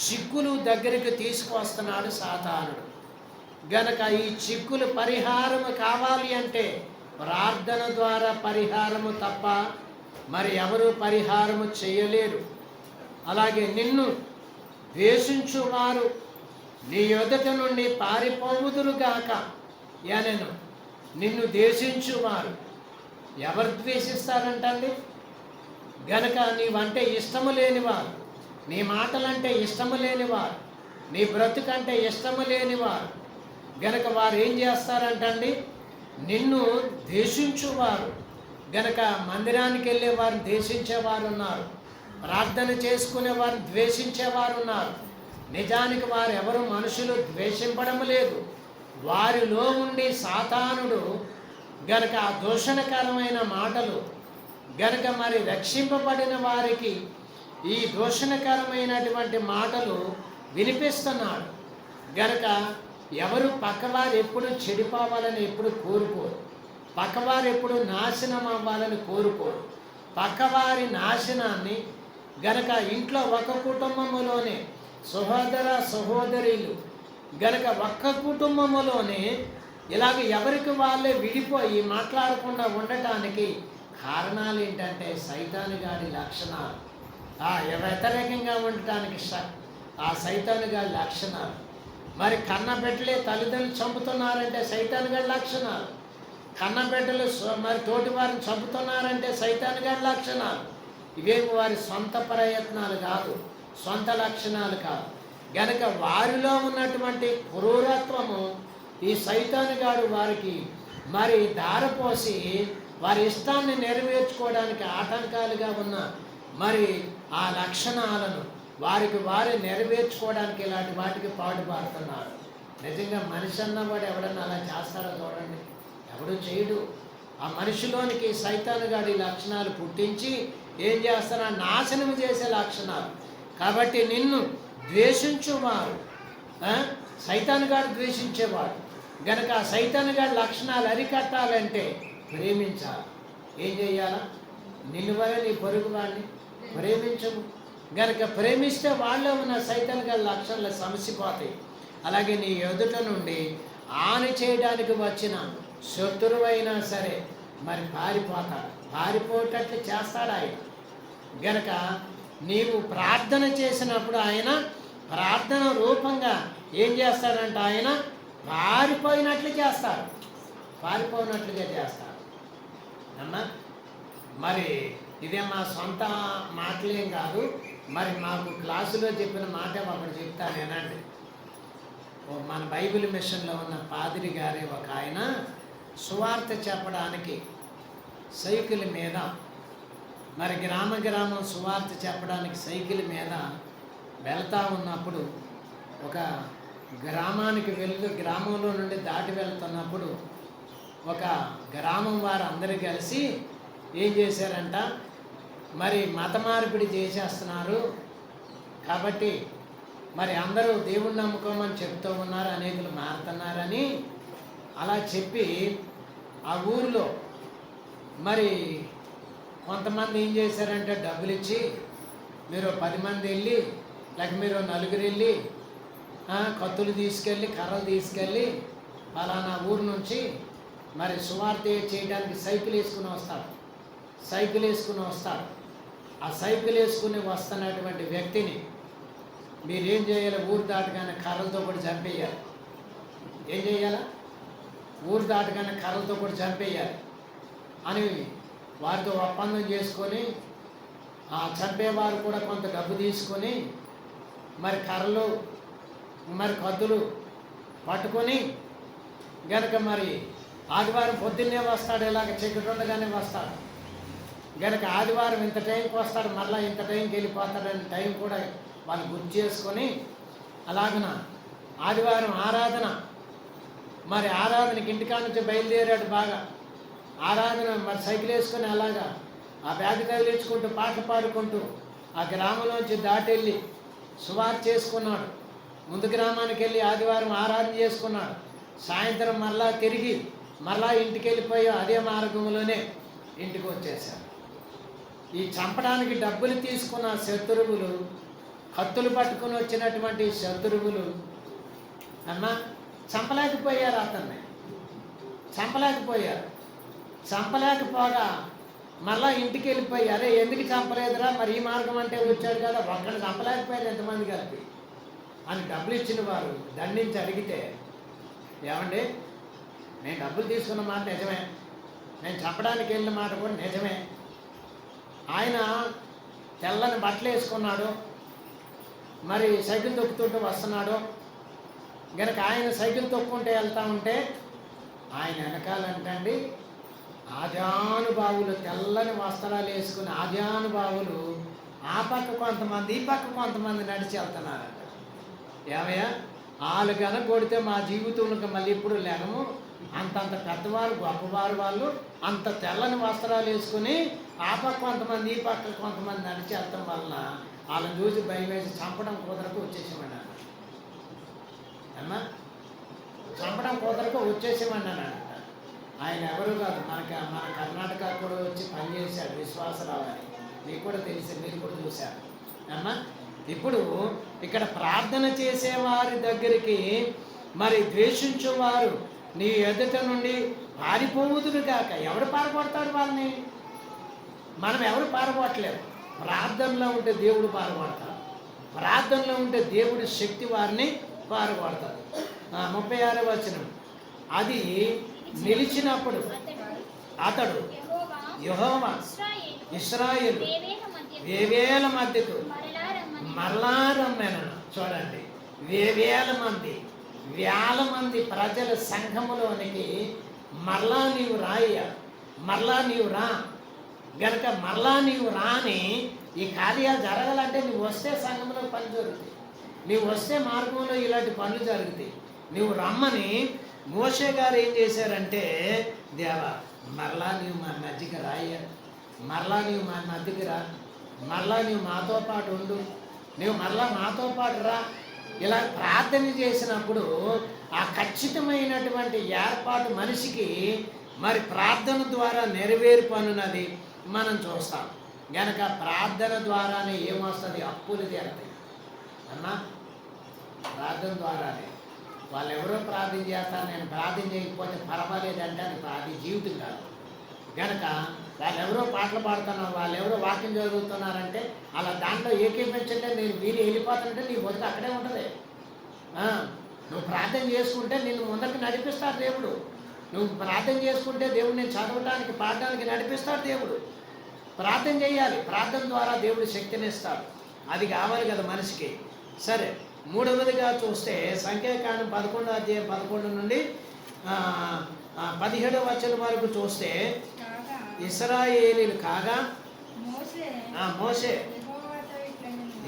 చిక్కులు దగ్గరికి తీసుకువస్తున్నాడు సాతానుడు. గనక ఈ చిక్కులు పరిహారము కావాలి అంటే ప్రార్థన ద్వారా పరిహారము తప్ప మరి ఎవరు పరిహారము చేయలేరు. అలాగే నిన్ను ద్వేషించువారు నీ ఎదుట నుండి పారిపోవుదురుగాక యానెను. నిన్ను ద్వేషించువారు ఎవరు ద్వేషిస్తారంటండి? గనక నీవంటే ఇష్టము లేనివారు, నీ మాటలంటే ఇష్టము లేనివారు, నీ బ్రతుకంటే ఇష్టము లేనివారు గనక వారు ఏం చేస్తారంటండి? నిన్ను ద్వేషించువారు. గనక మందిరానికి వెళ్ళే వారిని ద్వేషించేవారు ఉన్నారు, ప్రార్థన చేసుకునే వారిని ద్వేషించేవారు ఉన్నారు. నిజానికి వారు ఎవరు మనుషులు ద్వేషింపడం లేదు. వారిలో ఉండి సాతానుడు గనక ఆ దూషణకరమైన మాటలు గనక మరి రక్షింపబడిన వారికి ఈ దూషణకరమైనటువంటి మాటలు వినిపిస్తున్నాడు. గనక ఎవరు పక్కవారు ఎప్పుడు చెడిపోవాలని ఎప్పుడు కోరుకోరు, పక్కవారు ఎప్పుడు నాశనం అవ్వాలని కోరుకోరు. పక్కవారి నాశనాన్ని గనక ఇంట్లో ఒక కుటుంబములోనే సహోదర సహోదరులు గనక ఒక్క కుటుంబములోనే ఇలాగ ఎవరికి వాళ్ళే విడిపోయి మాట్లాడకుండా ఉండటానికి కారణాలు ఏంటంటే సైతాను గారి లక్షణాలు. వ్యతిరేకంగా ఉండటానికి ఆ సైతాను గారి లక్షణాలు. మరి కన్నబిడ్డలే తల్లిదండ్రులు చంపుతున్నారంటే సైతాను గారి లక్షణాలు. కన్నబిడ్డలు మరి తోటి వారిని చంపుతున్నారంటే సైతాను గారి లక్షణాలు. ఇవేమి వారి సొంత ప్రయత్నాలు కాదు, సొంత లక్షణాలు కాదు. గనక వారిలో ఉన్నటువంటి క్రూరత్వము ఈ సైతాను గారు వారికి మరి దారపోసి వారి ఇష్టాన్ని నెరవేర్చుకోవడానికి ఆటంకాలుగా ఉన్న మరి ఆ లక్షణాలను వారికి వారే నెరవేర్చుకోవడానికి ఇలాంటి వాటికి పాటుపడుతున్నారు. నిజంగా మనిషి అన్నవాడు ఎవడన్నా అలా చేస్తారో చూడండి, ఎవడు చేయడు. ఆ మనిషిలోనికి సైతాను గారి లక్షణాలు పుట్టించి ఏం చేస్తారో నాశనం చేసే లక్షణాలు. కాబట్టి నిన్ను ద్వేషించువారు సైతాను గారు ద్వేషించేవాడు. గనక ఆ సైతాను గారి లక్షణాలు అరికట్టాలంటే ప్రేమించాలి. ఏం చేయాలా? నిన్ను వల్ల నీ పొరుగు వాడిని ప్రేమించము. గనక ప్రేమిస్తే వాళ్ళలో ఉన్న సైతాను గారి లక్షణాలు సమసిపోతాయి. అలాగే నీ ఎదుట నుండి హాని చేయడానికి వచ్చిన శత్రువైనా సరే మరి పారిపోతాడు, పారిపోయేటట్లు చేస్తాడు ఆయన. గనక నీవు ప్రార్థన చేసినప్పుడు ఆయన ప్రార్థన రూపంగా ఏం చేస్తాడంటే ఆయన పారిపోయినట్లు చేస్తాడు, పారిపోయినట్లుగా చేస్తాడు అమ్మా. మరి ఇదే మా సొంత మాటలేం కాదు, మరి మాకు క్లాసులో చెప్పిన మాట ఒకటి చెప్తాను ఏనండి. మన బైబిల్ మిషన్లో ఉన్న పాదిరి గారి ఒక ఆయన సువార్త చెప్పడానికి సైకిల్ మీద మరి గ్రామం సువార్త చెప్పడానికి సైకిల్ మీద వెళ్తూ ఉన్నప్పుడు ఒక గ్రామానికి గ్రామంలో నుండి దాటి వెళ్తున్నప్పుడు ఒక గ్రామం వారు అందరూ కలిసి ఏం చేశారంట, మరి మత మార్పిడి చేసేస్తున్నారు కాబట్టి మరి అందరూ దేవుణ్ణి నమ్ముకోమని చెప్తూ ఉన్నారు, అనేకులు మారుతున్నారని అలా చెప్పి ఆ ఊరిలో మరి కొంతమంది ఏం చేశారంటే డబ్బులు ఇచ్చి మీరు 10 మంది వెళ్ళి లేక మీరు 4 వెళ్ళి కత్తులు తీసుకెళ్ళి కర్రలు తీసుకెళ్ళి ఫలానా ఊరు నుంచి మరి సువార్త చేయడానికి సైకిల్ వేసుకుని వస్తాడు. ఆ సైకిల్ వేసుకుని వస్తున్నటువంటి వ్యక్తిని మీరేం చేయాలి? ఊరు దాటగానే కర్రలతో కూడా చంపేయాలి. ఏం చేయాలా? ఊరు దాటగానే కర్రలతో కూడా చంపేయాలి అని వారితో ఒప్పందం చేసుకొని ఆ చంపేవారు కూడా కొంత డబ్బు తీసుకొని మరి కర్రలు మరి కత్తులు పట్టుకొని గనక మరి ఆదివారం పొద్దున్నే వస్తాడు, ఇలాగ చీకటి ఉండగానే వస్తాడు గనక ఆదివారం ఇంత టైంకి వస్తాడు, మళ్ళీ ఇంత టైంకి వెళ్ళిపోతాడని టైం కూడా వాళ్ళు గుర్తు చేసుకొని అలాగన ఆదివారం ఆరాధన, మరి ఆరాధనకి ఇంటికాడ నుంచి బయలుదేరాడు బాగా ఆరాధన, మరి సైకిల్ వేసుకొని అలాగా ఆ బ్యాగ్ తగిలించుకుంటూ పాటలు పాడుకుంటూ ఆ గ్రామంలోంచి దాటెళ్ళి సువార్త చేసుకున్నాడు. ముందు గ్రామానికి వెళ్ళి ఆదివారం ఆరాధన చేసుకున్నాడు. సాయంత్రం మరలా తిరిగి మరలా ఇంటికి వెళ్ళిపోయి అదే మార్గంలోనే ఇంటికి వచ్చేసాడు. ఈ చంపడానికి డబ్బులు తీసుకున్న శత్రువులు, కత్తులు పట్టుకుని వచ్చినటువంటి శత్రువులు చంపలేకపోయారు, అతన్ని చంపలేకపోగా మళ్ళా ఇంటికి వెళ్ళిపోయి అరే ఎందుకు చంపలేదురా, మరి ఈ మార్గం అంటే వచ్చాడు కదా, ఒక్కడిని చంపలేకపోయారు ఎంతమంది కలిపి అని డబ్బులు ఇచ్చిన వారు దండించి అడిగితే, ఏమండి నేను డబ్బులు తీసుకున్న మాట నిజమే, నేను చంపడానికి వెళ్ళిన మాట కూడా నిజమే, ఆయన తెల్లని బట్టలు వేసుకున్నాడు, మరి సైకిల్ తొక్కుతుంటూ వస్తున్నాడు గనక ఆయన సైకిల్ తొక్కుంటూ వెళ్తూ ఉంటే ఆయన వెనకాలంటండి ఆజానుబావులు తెల్లని వస్త్రాలు వేసుకుని ఆజానుబావులు ఆ పక్క కొంతమంది ఈ పక్క కొంతమంది నడిచి వెళ్తున్నారంట. ఏమయ్యా వాళ్ళు కనుక కొడితే మా జీవితంలో మళ్ళీ ఇప్పుడు లేనము, అంతంత పెద్దవారు గొప్పవారు వాళ్ళు అంత తెల్లని వస్త్రాలు వేసుకుని ఆ పక్క కొంతమంది ఈ పక్క కొంతమంది నడిచి వెళ్తాం వలన వాళ్ళని చూసి భయం వేసి చంపడం కుదరకు వచ్చేసామన్నాడు. అమ్మా చంపడం కుదరకు వచ్చేసామన్నాడు. ఆయన ఎవరు కాదు, మన కర్ణాటక కూడా వచ్చి పనిచేశాడు విశ్వాసరావు అని, మీకు కూడా తెలిసి మీరు కూడా చూశారు అమ్మా. ఇప్పుడు ఇక్కడ ప్రార్థన చేసేవారి దగ్గరికి మరి ద్వేషించేవారు నీ ఎదుట నుండి పారిపోవుదురు కాక. ఎవరు పారిపోతాడు వాళ్ళని? మనం ఎవరు పారిపోవట్లేదు. ప్రార్థనలో ఉంటే దేవుడు పారిపోడతాడు, ప్రార్థనలో ఉంటే దేవుడి శక్తి వారిని పారిపోడతాడు. 36వ వచనం, అది నిలిచినప్పుడు అతడు యెహోవా ఇశ్రాయేలు వేవేల మధ్యకు మరలా రమ్మెనను. చూడండి, వేవేల మంది వేల మంది ప్రజల సంఘములోనికి మరలా నీవు రాయ్యా, మరలా నీవు రా గనక మరలా నీవు రాని ఈ కార్యాలు జరగాలంటే నువ్వు వస్తే సంఘంలో పని జరుగుతాయి, నీవు వస్తే మార్గంలో ఇలాంటి పనులు జరుగుతాయి. నువ్వు రమ్మని మోషే గారు ఏం చేశారంటే, దేవా మరలా నీవు మా మధ్యకి రాయ్యా, మరలా నీవు మా మధ్యకి రా, మరలా నీవు మాతో పాటు ఉండు, నువ్వు మరలా మాతో పాటు రా. ఇలా ప్రార్థన చేసినప్పుడు ఆ ఖచ్చితమైనటువంటి ఏర్పాటు మనిషికి మరి ప్రార్థన ద్వారా నెరవేర్పనున్నది మనం చూస్తాం. గనక ప్రార్థన ద్వారానే ఏమొస్తుంది? అప్పులు తీరతాయి అన్నా. ప్రార్థన ద్వారానే. వాళ్ళు ఎవరో ప్రార్థన చేస్తారు, నేను ప్రార్థన చేయకపోతే పర్వాలేదంటే అది జీవితం కాదు. గనక వాళ్ళు ఎవరో పాటలు పాడుతున్నారు, వాళ్ళు ఎవరో వాక్యం చదువుతున్నారంటే అలా దాంట్లో ఏకీపించంటే నేను వీళ్ళు వెళ్ళిపోతుంటే నీ వదిలి అక్కడే ఉంటుంది. నువ్వు ప్రార్థన చేసుకుంటే నిన్ను ముందరికి నడిపిస్తాడు దేవుడు. నువ్వు ప్రార్థన చేసుకుంటే దేవుడు నేను చదవడానికి పాడడానికి నడిపిస్తాడు దేవుడు. ప్రార్థన చేయాలి, ప్రార్థన ద్వారా దేవుడు శక్తిని ఇస్తాడు. అది కావాలి కదా మనిషికి. సరే, మూడవదిగా చూస్తే సంఖ్యాకాండం 11వ అధ్యాయం 11 నుండి 17వ వచనం వరకు చూస్తే ఇశ్రాయేలీలు కాగా మోషే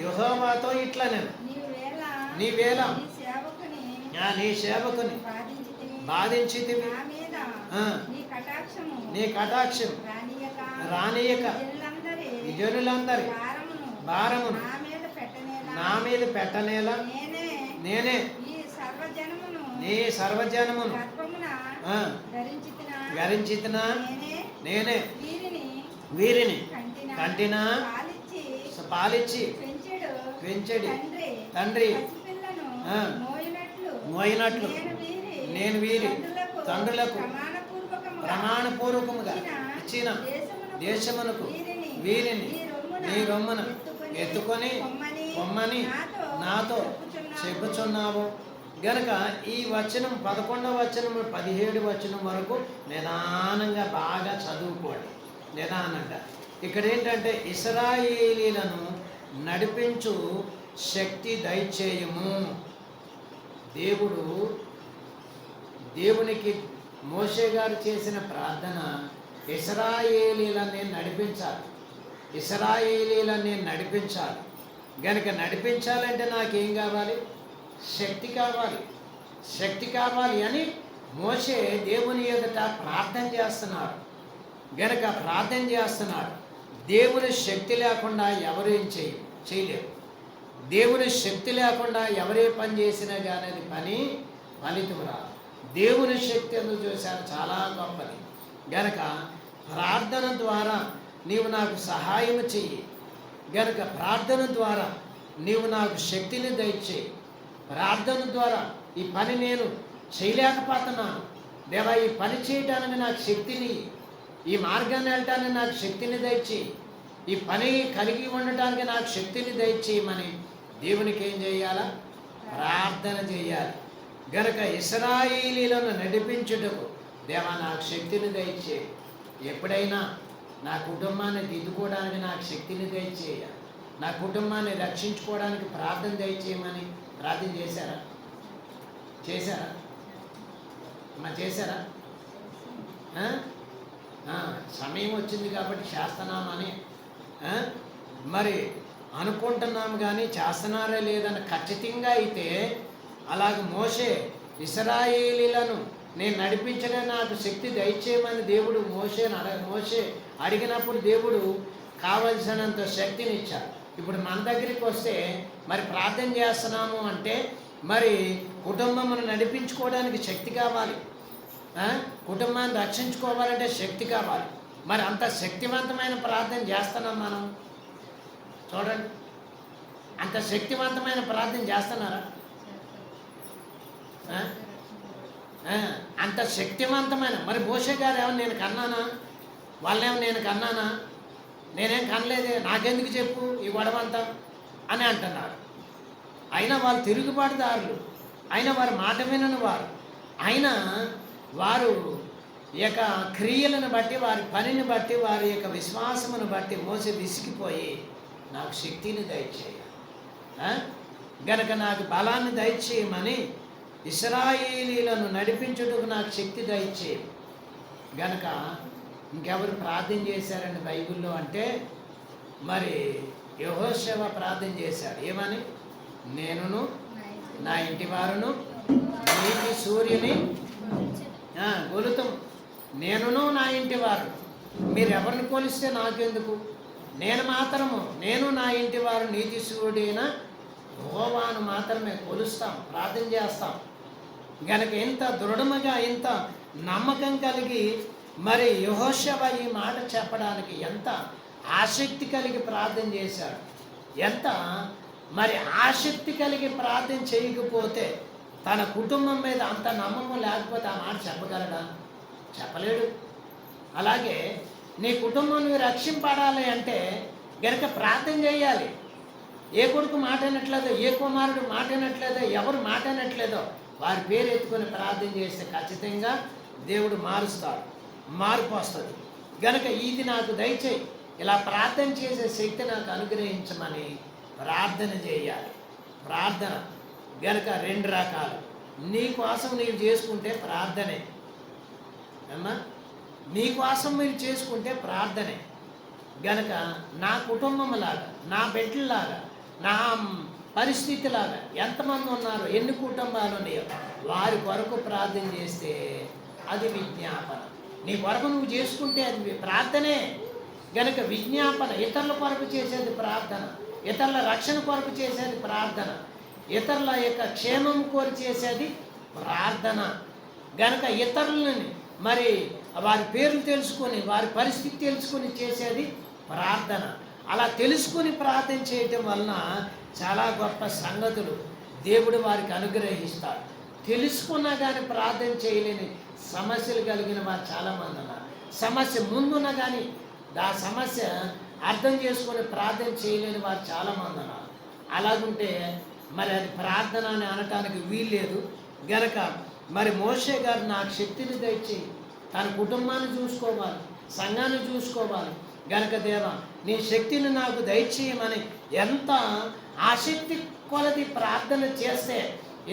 యెహోవాతో ఇట్లా నేను నీవేళ నీ సేవకుని బాధించితివి, నీ కటాక్షం రానియక ఈ జనులందరి భారమును నా మీద పెట్టనేలా నేనే నీ సర్వజనమును గరించితినా, నేనే వీరిని కంటినా పాలిచ్చి పెంచడి తండ్రి మోయినట్లు నేను వీరి తండ్రులకు ప్రమాణపూర్వకముగా ఇచ్చిన దేశమునకు వీరిని నీ రొమ్మన ఎత్తుకొని పొమ్మని నాతో చెప్పుచున్నావు. గనక ఈ వచనం 11వ వచనం 17వ వచనం వరకు నిదానంగా బాగా చదువుకోండి, నిదానంగా. ఇక్కడ ఏంటంటే ఇశ్రాయేలీలను నడిపించు శక్తి దయచేయము. దేవునికి మోషే గారు చేసిన ప్రార్థన, ఇశ్రాయేలీలను నేను నడిపించాలి, ఇశ్రాయేలీలను నేను నడిపించాలి. గనుక నడిపించాలంటే నాకేం కావాలి? శక్తి కావాలి, శక్తి కావాలి అని మోషే దేవుని ఎదుట ప్రార్థన చేస్తున్నాడు. గనుక ప్రార్థన చేస్తున్నాడు. దేవుని శక్తి లేకుండా ఎవరు ఏం చేయలేరు. దేవుని శక్తి లేకుండా ఎవరే పని చేసినా కానీ అది పని ఫలితం రాదు. దేవుని శక్తి ఎందుకు చూశారు? చాలా గొప్పది. గనక ప్రార్థన ద్వారా నీవు నాకు సహాయం చెయ్యి. గనక ప్రార్థన ద్వారా నీవు నాకు శక్తిని దయచేయి. ప్రార్థన ద్వారా ఈ పని నేను చేయలేకపోతున్నాను దేవా, ఈ పని చేయటానికి నాకు శక్తిని, ఈ మార్గాన్ని వెళ్ళటానికి నాకు శక్తిని దయచేయి, ఈ పని కలిగి ఉండటానికి నాకు శక్తిని దయచేయమని దేవునికి ఏం చేయాలా? ప్రార్థన చేయాలి. గనక ఇశ్రాయేలీలను నడిపించుటకు దేవా నాకు శక్తిని దయచేయి. ఎప్పుడైనా నా కుటుంబాన్ని దిద్దుకోవడానికి నాకు శక్తిని దయచేయ, నా కుటుంబాన్ని రక్షించుకోవడానికి ప్రార్థన దయచేయమని ప్రార్థన చేశారా? చేశారా అమ్మా? చేశారా? సమయం వచ్చింది కాబట్టి చేస్తున్నామని మరి అనుకుంటున్నాము, కానీ చేస్తున్నారా లేదని ఖచ్చితంగా అయితే అలాగ మోషే ఇశ్రాయేలీలను నేను నడిపించగా నాకు శక్తి దయచేయమని దేవుడు మోషే అడిగినప్పుడు దేవుడు కావలసినంత శక్తిని ఇచ్చాడు. ఇప్పుడు మన దగ్గరికి వస్తే మరి ప్రార్థన చేస్తున్నాము అంటే మరి కుటుంబమును నడిపించుకోవడానికి శక్తి కావాలి, కుటుంబాన్ని రక్షించుకోవాలంటే శక్తి కావాలి. మరి అంత శక్తివంతమైన ప్రార్థన చేస్తున్నాం మనం? చూడండి, అంత శక్తివంతమైన ప్రార్థన చేస్తున్నారా? అంత శక్తివంతమైన మరి మోషే గారు ఏమో నేను కన్నానా? వాళ్ళేమో నేను కన్నానా? నేనేం కనలేదే, నాకెందుకు చెప్పు ఈ గొడవంతా అని అంటున్నాడు. అయినా వాళ్ళు తిరుగుబాటుదారులు, అయినా వారి మాట వినని వారు, అయినా వారు యొక్క క్రియలను బట్టి, వారి పనిని బట్టి, వారి యొక్క విశ్వాసమును బట్టి మోసే విసిగిపోయి నాకు శక్తిని దయచేయ, గనక నాకు బలాన్ని దయచేయమని ఇశ్రాయేలీలను నడిపించుటకు నాకు శక్తి దయచేయ. గనక ఇంకెవరు ప్రార్థన చేశారండి బైబిల్లో అంటే మరి యెహోషువ ప్రార్థన చేశాడు. ఏమని? నేనును నా ఇంటి వారును నీతి సూర్యుని గొలుతం. నేనును నా ఇంటి వారు, మీరు ఎవరిని కొలిస్తే నాకెందుకు? నేను నా ఇంటి వారు నీతి సూర్యుడైన యెహోవాను మాత్రమే కొలుస్తాం, ప్రార్థన చేస్తాం. గనక ఇంత దృఢముగా, ఇంత నమ్మకం కలిగి మరి యెహోషువ ఈ మాట చెప్పడానికి ఎంత ఆసక్తి కలిగి ప్రార్థన చేశాడు. ఎంత మరి ఆసక్తి కలిగి ప్రార్థన చేయకపోతే, తన కుటుంబం మీద అంత నమ్మకం లేకపోతే ఆ మాట చెప్పగలడా? చెప్పలేడు. అలాగే నీ కుటుంబాన్ని రక్షింపడాలి అంటే గనక ప్రార్థన చేయాలి. ఏ కొడుకు మాట అనట్లేదో, ఏ కుమారుడు మాట అనట్లేదో, ఎవరు మాట అనట్లేదో వారి పేరు ఎత్తుకొని ప్రార్థన చేస్తే ఖచ్చితంగా దేవుడు మారుస్తాడు, మార్పు వస్తుంది. గనక ఇది నాకు దయచేయి, ఇలా ప్రార్థన చేసే శక్తి నాకు అనుగ్రహించమని ప్రార్థన చేయాలి. ప్రార్థన గనక రెండు రకాలు. నీ కోసం నీవు చేసుకుంటే ప్రార్థనే అమ్మా, నీ కోసం మీరు చేసుకుంటే ప్రార్థనే. గనక నా కుటుంబంలాగా, నా బిడ్డలాగా, నా పరిస్థితిలాగా ఎంతమంది ఉన్నారో, ఎన్ని కుటుంబాలు ఉన్నాయో వారి కొరకు ప్రార్థన చేస్తే అది విజ్ఞాపన. నీ కొరకు నువ్వు చేసుకుంటే అది ప్రార్థనే. గనక విజ్ఞాపన, ఇతరుల కొరకు చేసేది ప్రార్థన, ఇతరుల రక్షణ కొరకు చేసేది ప్రార్థన, ఇతరుల యొక్క క్షేమం కోరి చేసేది ప్రార్థన. గనక ఇతరులని మరి వారి పేర్లు తెలుసుకొని, వారి పరిస్థితి తెలుసుకొని చేసేది ప్రార్థన. అలా తెలుసుకొని ప్రార్థన చేయటం వలన చాలా గొప్ప సంగతులు దేవుడు వారికి అనుగ్రహిస్తాడు. తెలుసుకున్నా కానీ ప్రార్థన చేయలేని సమస్యలు కలిగిన వారు చాలామంది ఉన్నారు. సమస్య ముందున్నా కానీ ఆ సమస్య అర్థం చేసుకొని ప్రార్థన చేయలేని వారు చాలామంది ఉన్నారు. అలాగుంటే మరి అది ప్రార్థన అని అనటానికి వీల్లేదు. గనక మరి మోషే గారు నాకు శక్తిని దయచేయి, తన కుటుంబాన్ని చూసుకోవాలి, సంఘాన్ని చూసుకోవాలి. గనక దేవా నీ శక్తిని నాకు దయచేయమని ఎంత ఆసక్తి కొలది ప్రార్థన చేస్తే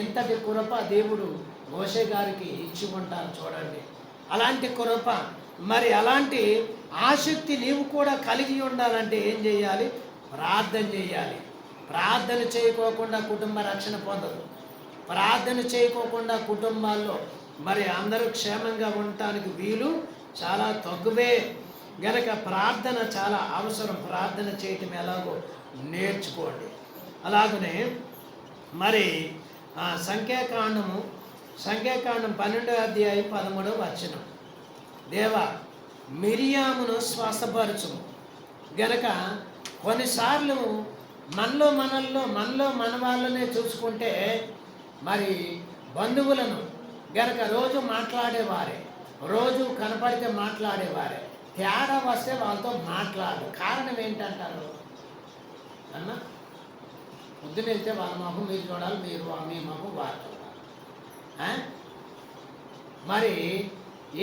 ఇంతటి కృప దేవుడు మోషే గారికి ఇచ్చి ఉంటారు. చూడండి, అలాంటి కృప, మరి అలాంటి ఆసక్తి నీవు కూడా కలిగి ఉండాలంటే ఏం చేయాలి? ప్రార్థన చేయాలి. ప్రార్థన చేయకోకుండా కుటుంబ రక్షణ పొందదు. ప్రార్థన చేయకోకుండా కుటుంబాల్లో మరి అందరూ క్షేమంగా ఉండటానికి వీలు చాలా తక్కువే. గనక ప్రార్థన చాలా అవసరం. ప్రార్థన చేయటం ఎలాగో నేర్చుకోండి. అలాగనే మరి సంఖ్యాకాండం 12వ అధ్యాయం 13వ వచనం, దేవా మిరియామును స్వస్థపరచుము. గనక కొన్నిసార్లు మనలో మన వాళ్ళనే చూసుకుంటే మరి బంధువులను గనక రోజు మాట్లాడేవారే, రోజు కనపడితే మాట్లాడేవారే, తేడా వస్తే వాళ్ళతో మాట్లాడు. కారణం ఏంటంటారు అన్న? పొద్దున వెళ్తే వాళ్ళ మొహం మీరు చూడాలి, మీరు మీ మొహం వారు చూడాలి. మరి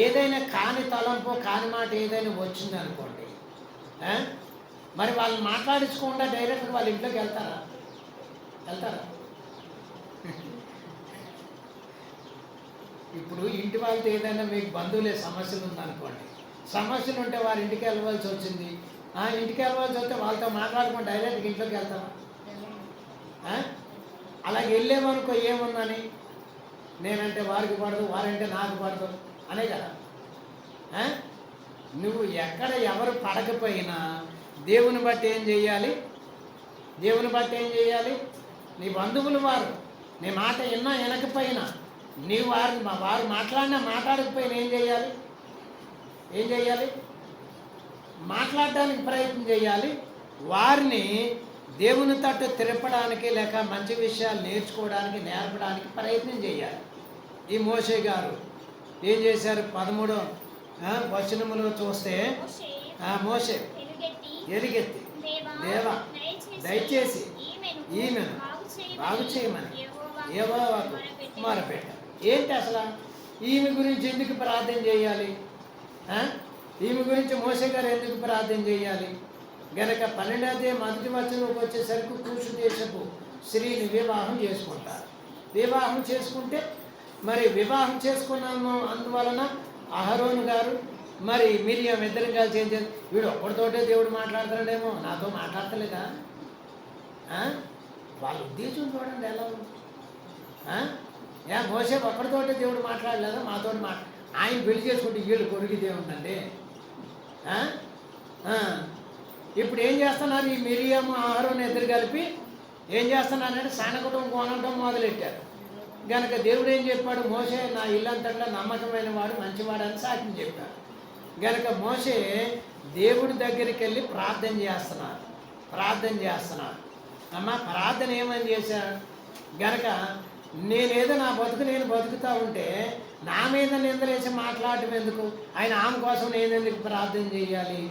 ఏదైనా కాని తలంపు, కాని మాట ఏదైనా వచ్చింది అనుకోండి, మరి వాళ్ళని మాట్లాడించకుండా డైరెక్ట్గా వాళ్ళ ఇంట్లోకి వెళ్తారా? ఇప్పుడు ఇంటి వాళ్ళతో ఏదైనా మీకు బంధువులే సమస్యలు ఉందనుకోండి, సమస్యలు ఉంటే వారి ఇంటికి వెళ్ళవలసి వచ్చింది, ఇంటికి వెళ్ళవలసి వస్తే వాళ్ళతో మాట్లాడుకుంటే డైరెక్ట్గా ఇంట్లోకి వెళ్తామా? అలాగే వెళ్ళేమనుకో ఏముందని, నేనంటే వారికి పడదు, వారంటే నాకు పడదు అనే కదా. నువ్వు ఎక్కడ ఎవరు పడకపోయినా దేవుని బట్టి ఏం చేయాలి? నీ బంధువులు వారు నీ మాట విన్నా వినకపోయినా, నీ వారు మాట్లాడినా మాట్లాడకపోయినా ఏం చేయాలి? మాట్లాడడానికి ప్రయత్నం చేయాలి. వారిని దేవుని తట్టు తిరపడానికి, లేక మంచి విషయాలు నేర్చుకోవడానికి, నేర్పడానికి ప్రయత్నం చేయాలి. ఈ మోషే గారు ఏం చేశారు? 13వ వచనములో చూస్తే, మోషే ఎలుగెత్తి, దేవా దయచేసి ఈమెను బాగు చేయమని యెహోవాకు మొరపెట్టారు. ఏంటి అసలు ఈమె గురించి ఎందుకు ప్రార్థన చేయాలి? ఈమె గురించి మోషే గారు ఎందుకు ప్రార్థన చేయాలి? గనక 12వ మొదటి వచనంలోకి వచ్చేసరికి కూషు దేశపు స్త్రీని వివాహం చేసుకుంటారు. వివాహం చేసుకుంటే మరి వివాహం చేసుకున్నాము అందువలన అహరోను గారు మరి మిరియాం ఇద్దరు కలిసి ఏం చేస్తారు? వీడు ఒక్కడితోటే దేవుడు మాట్లాడతాడేమో, నాతో మాట్లాడతలేదా? వాళ్ళ ఉద్దేశం చూడండి ఎలా ఉంది. మోసే ఒక్కడితోటే దేవుడు మాట్లాడలేదా? మాతో ఆయన పెళ్లి చేసుకుంటే వీళ్ళు కొరిగిదే ఉందండి. ఇప్పుడు ఏం చేస్తున్నారు? ఈ మిరియాము అహరోను ఇద్దరు కలిపి ఏం చేస్తున్నారంటే సనగటం కొనడం మొదలెట్టారు. గనక దేవుడు ఏం చెప్పాడు? మోసే నా ఇల్లంతట్లో నమ్మకమైన వాడు, మంచివాడు అని సాక్ష్యం చెప్పాడు. గనక మోసే దేవుడి దగ్గరికి వెళ్ళి ప్రార్థన చేస్తున్నారు. అమ్మ ప్రార్థన ఏమని చేశాడు? గనక నేనేదో నా బతుకు నేను బతుకుతూ ఉంటే నా మీద నిందలేసి మాట్లాడటం ఎందుకు? ఆయన ఆమె కోసం నేను ఎందుకు ప్రార్థన చేయాలి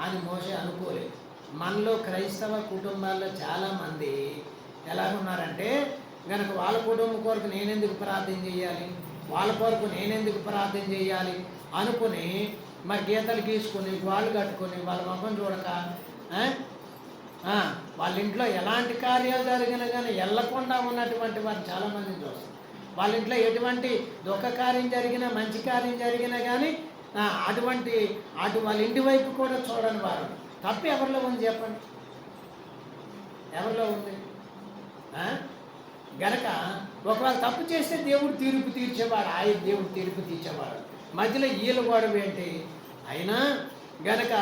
అని మోసే అనుకోలేదు. మనలో క్రైస్తవ కుటుంబాల్లో చాలామంది ఎలాగున్నారంటే, గనక వాళ్ళ కుటుంబం కొరకు నేనెందుకు ప్రార్థన చేయాలి, వాళ్ళ కొరకు నేనెందుకు ప్రార్థన చేయాలి అనుకుని మరి గీతలు గీసుకొని గోళ్ళు కట్టుకొని వాళ్ళ ముఖం చూడక వాళ్ళ ఇంట్లో ఎలాంటి కార్యాలు జరిగినా కానీ వెళ్ళకుండా ఉన్నటువంటి వారు చాలామందిని చూస్తారు. వాళ్ళ ఇంట్లో ఎటువంటి దుఃఖ కార్యం జరిగినా, మంచి కార్యం జరిగినా కానీ అటు వాళ్ళ ఇంటి వైపు కూడా చూడని వారు. తప్పు ఎవరిలో ఉంది చెప్పండి? ఎవరిలో ఉంది? గనక ఒకవేళ తప్పు చేస్తే దేవుడు తీర్పు తీర్చేవాడు, దేవుడు తీర్పు తీర్చేవాడు. మధ్యలో ఈల గొడవ ఏంటి? అయినా గనక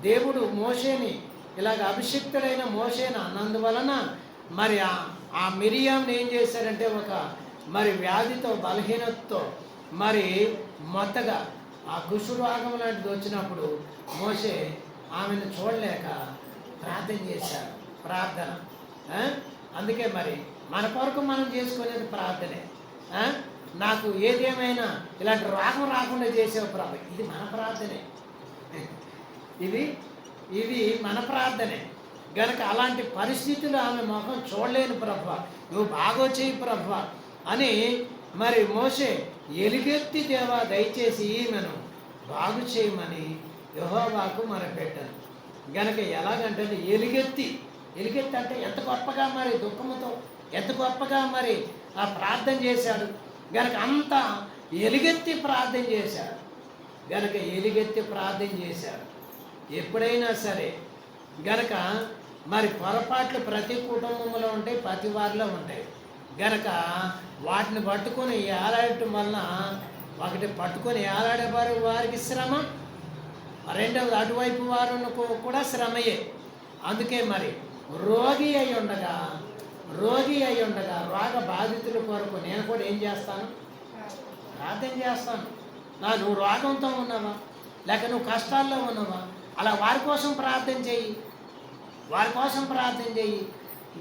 దేవుడు మోషేని ఇలాగ అభిషిక్తుడైన మోషేని అన్నందువలన మరి ఆ మిరియాంని ఏం చేశారంటే ఒక మరి వ్యాధితో, బలహీనతతో మరి మొత్తగా ఆ కుష్ఠరోగం లాంటిది వచ్చినప్పుడు మోషే ఆమెను చూడలేక ప్రార్థన చేశారు. అందుకే మరి మన కొరకు మనం చేసుకునేది ప్రార్థనే. నాకు ఏదేమైనా ఇలాంటి రోగం రాకుండా చేసేవు ప్రభు, ఇది మన ప్రార్థనే. ఇది మన ప్రార్థనే. గనక అలాంటి పరిస్థితులు ఆమె ముఖం చూడలేను ప్రభు, నువ్వు బాగో చేయి ప్రభు అని మరి మోషే ఎలుగెత్తి, దేవా దయచేసి ఈమెను బాగు చేయమని యెహోవాకు మొరపెట్టాను. గనక ఎలాగంటే ఎలుగెత్తి అంటే ఎంత గొప్పగా మరి దుఃఖముతో ఎంత గొప్పగా మరి ఆ ప్రార్థన చేశాడు. గనక అంతా ఎలుగెత్తి ప్రార్థన చేశాడు. గనక ఎలుగెత్తి ప్రార్థన చేశారు. ఎప్పుడైనా సరే గనక మరి పొరపాట్లు ప్రతి కుటుంబంలో ఉంటాయి, ప్రతి వారిలో ఉంటాయి. గనక వాటిని పట్టుకొని ఏలాడటం వలన ఒకటి పట్టుకొని ఏలాడే వారికి శ్రమ, రెండవది అటువైపు వారు కూడా శ్రమయే. అందుకే మరి రోగి అయి ఉండగా రోగ బాధితుల కొరకు నేను కూడా ఏం చేస్తాను? ప్రార్థన చేస్తాను. నువ్వు రోగంతో ఉన్నావా, లేక నువ్వు కష్టాల్లో ఉన్నావా, అలా వారి కోసం ప్రార్థన చెయ్యి.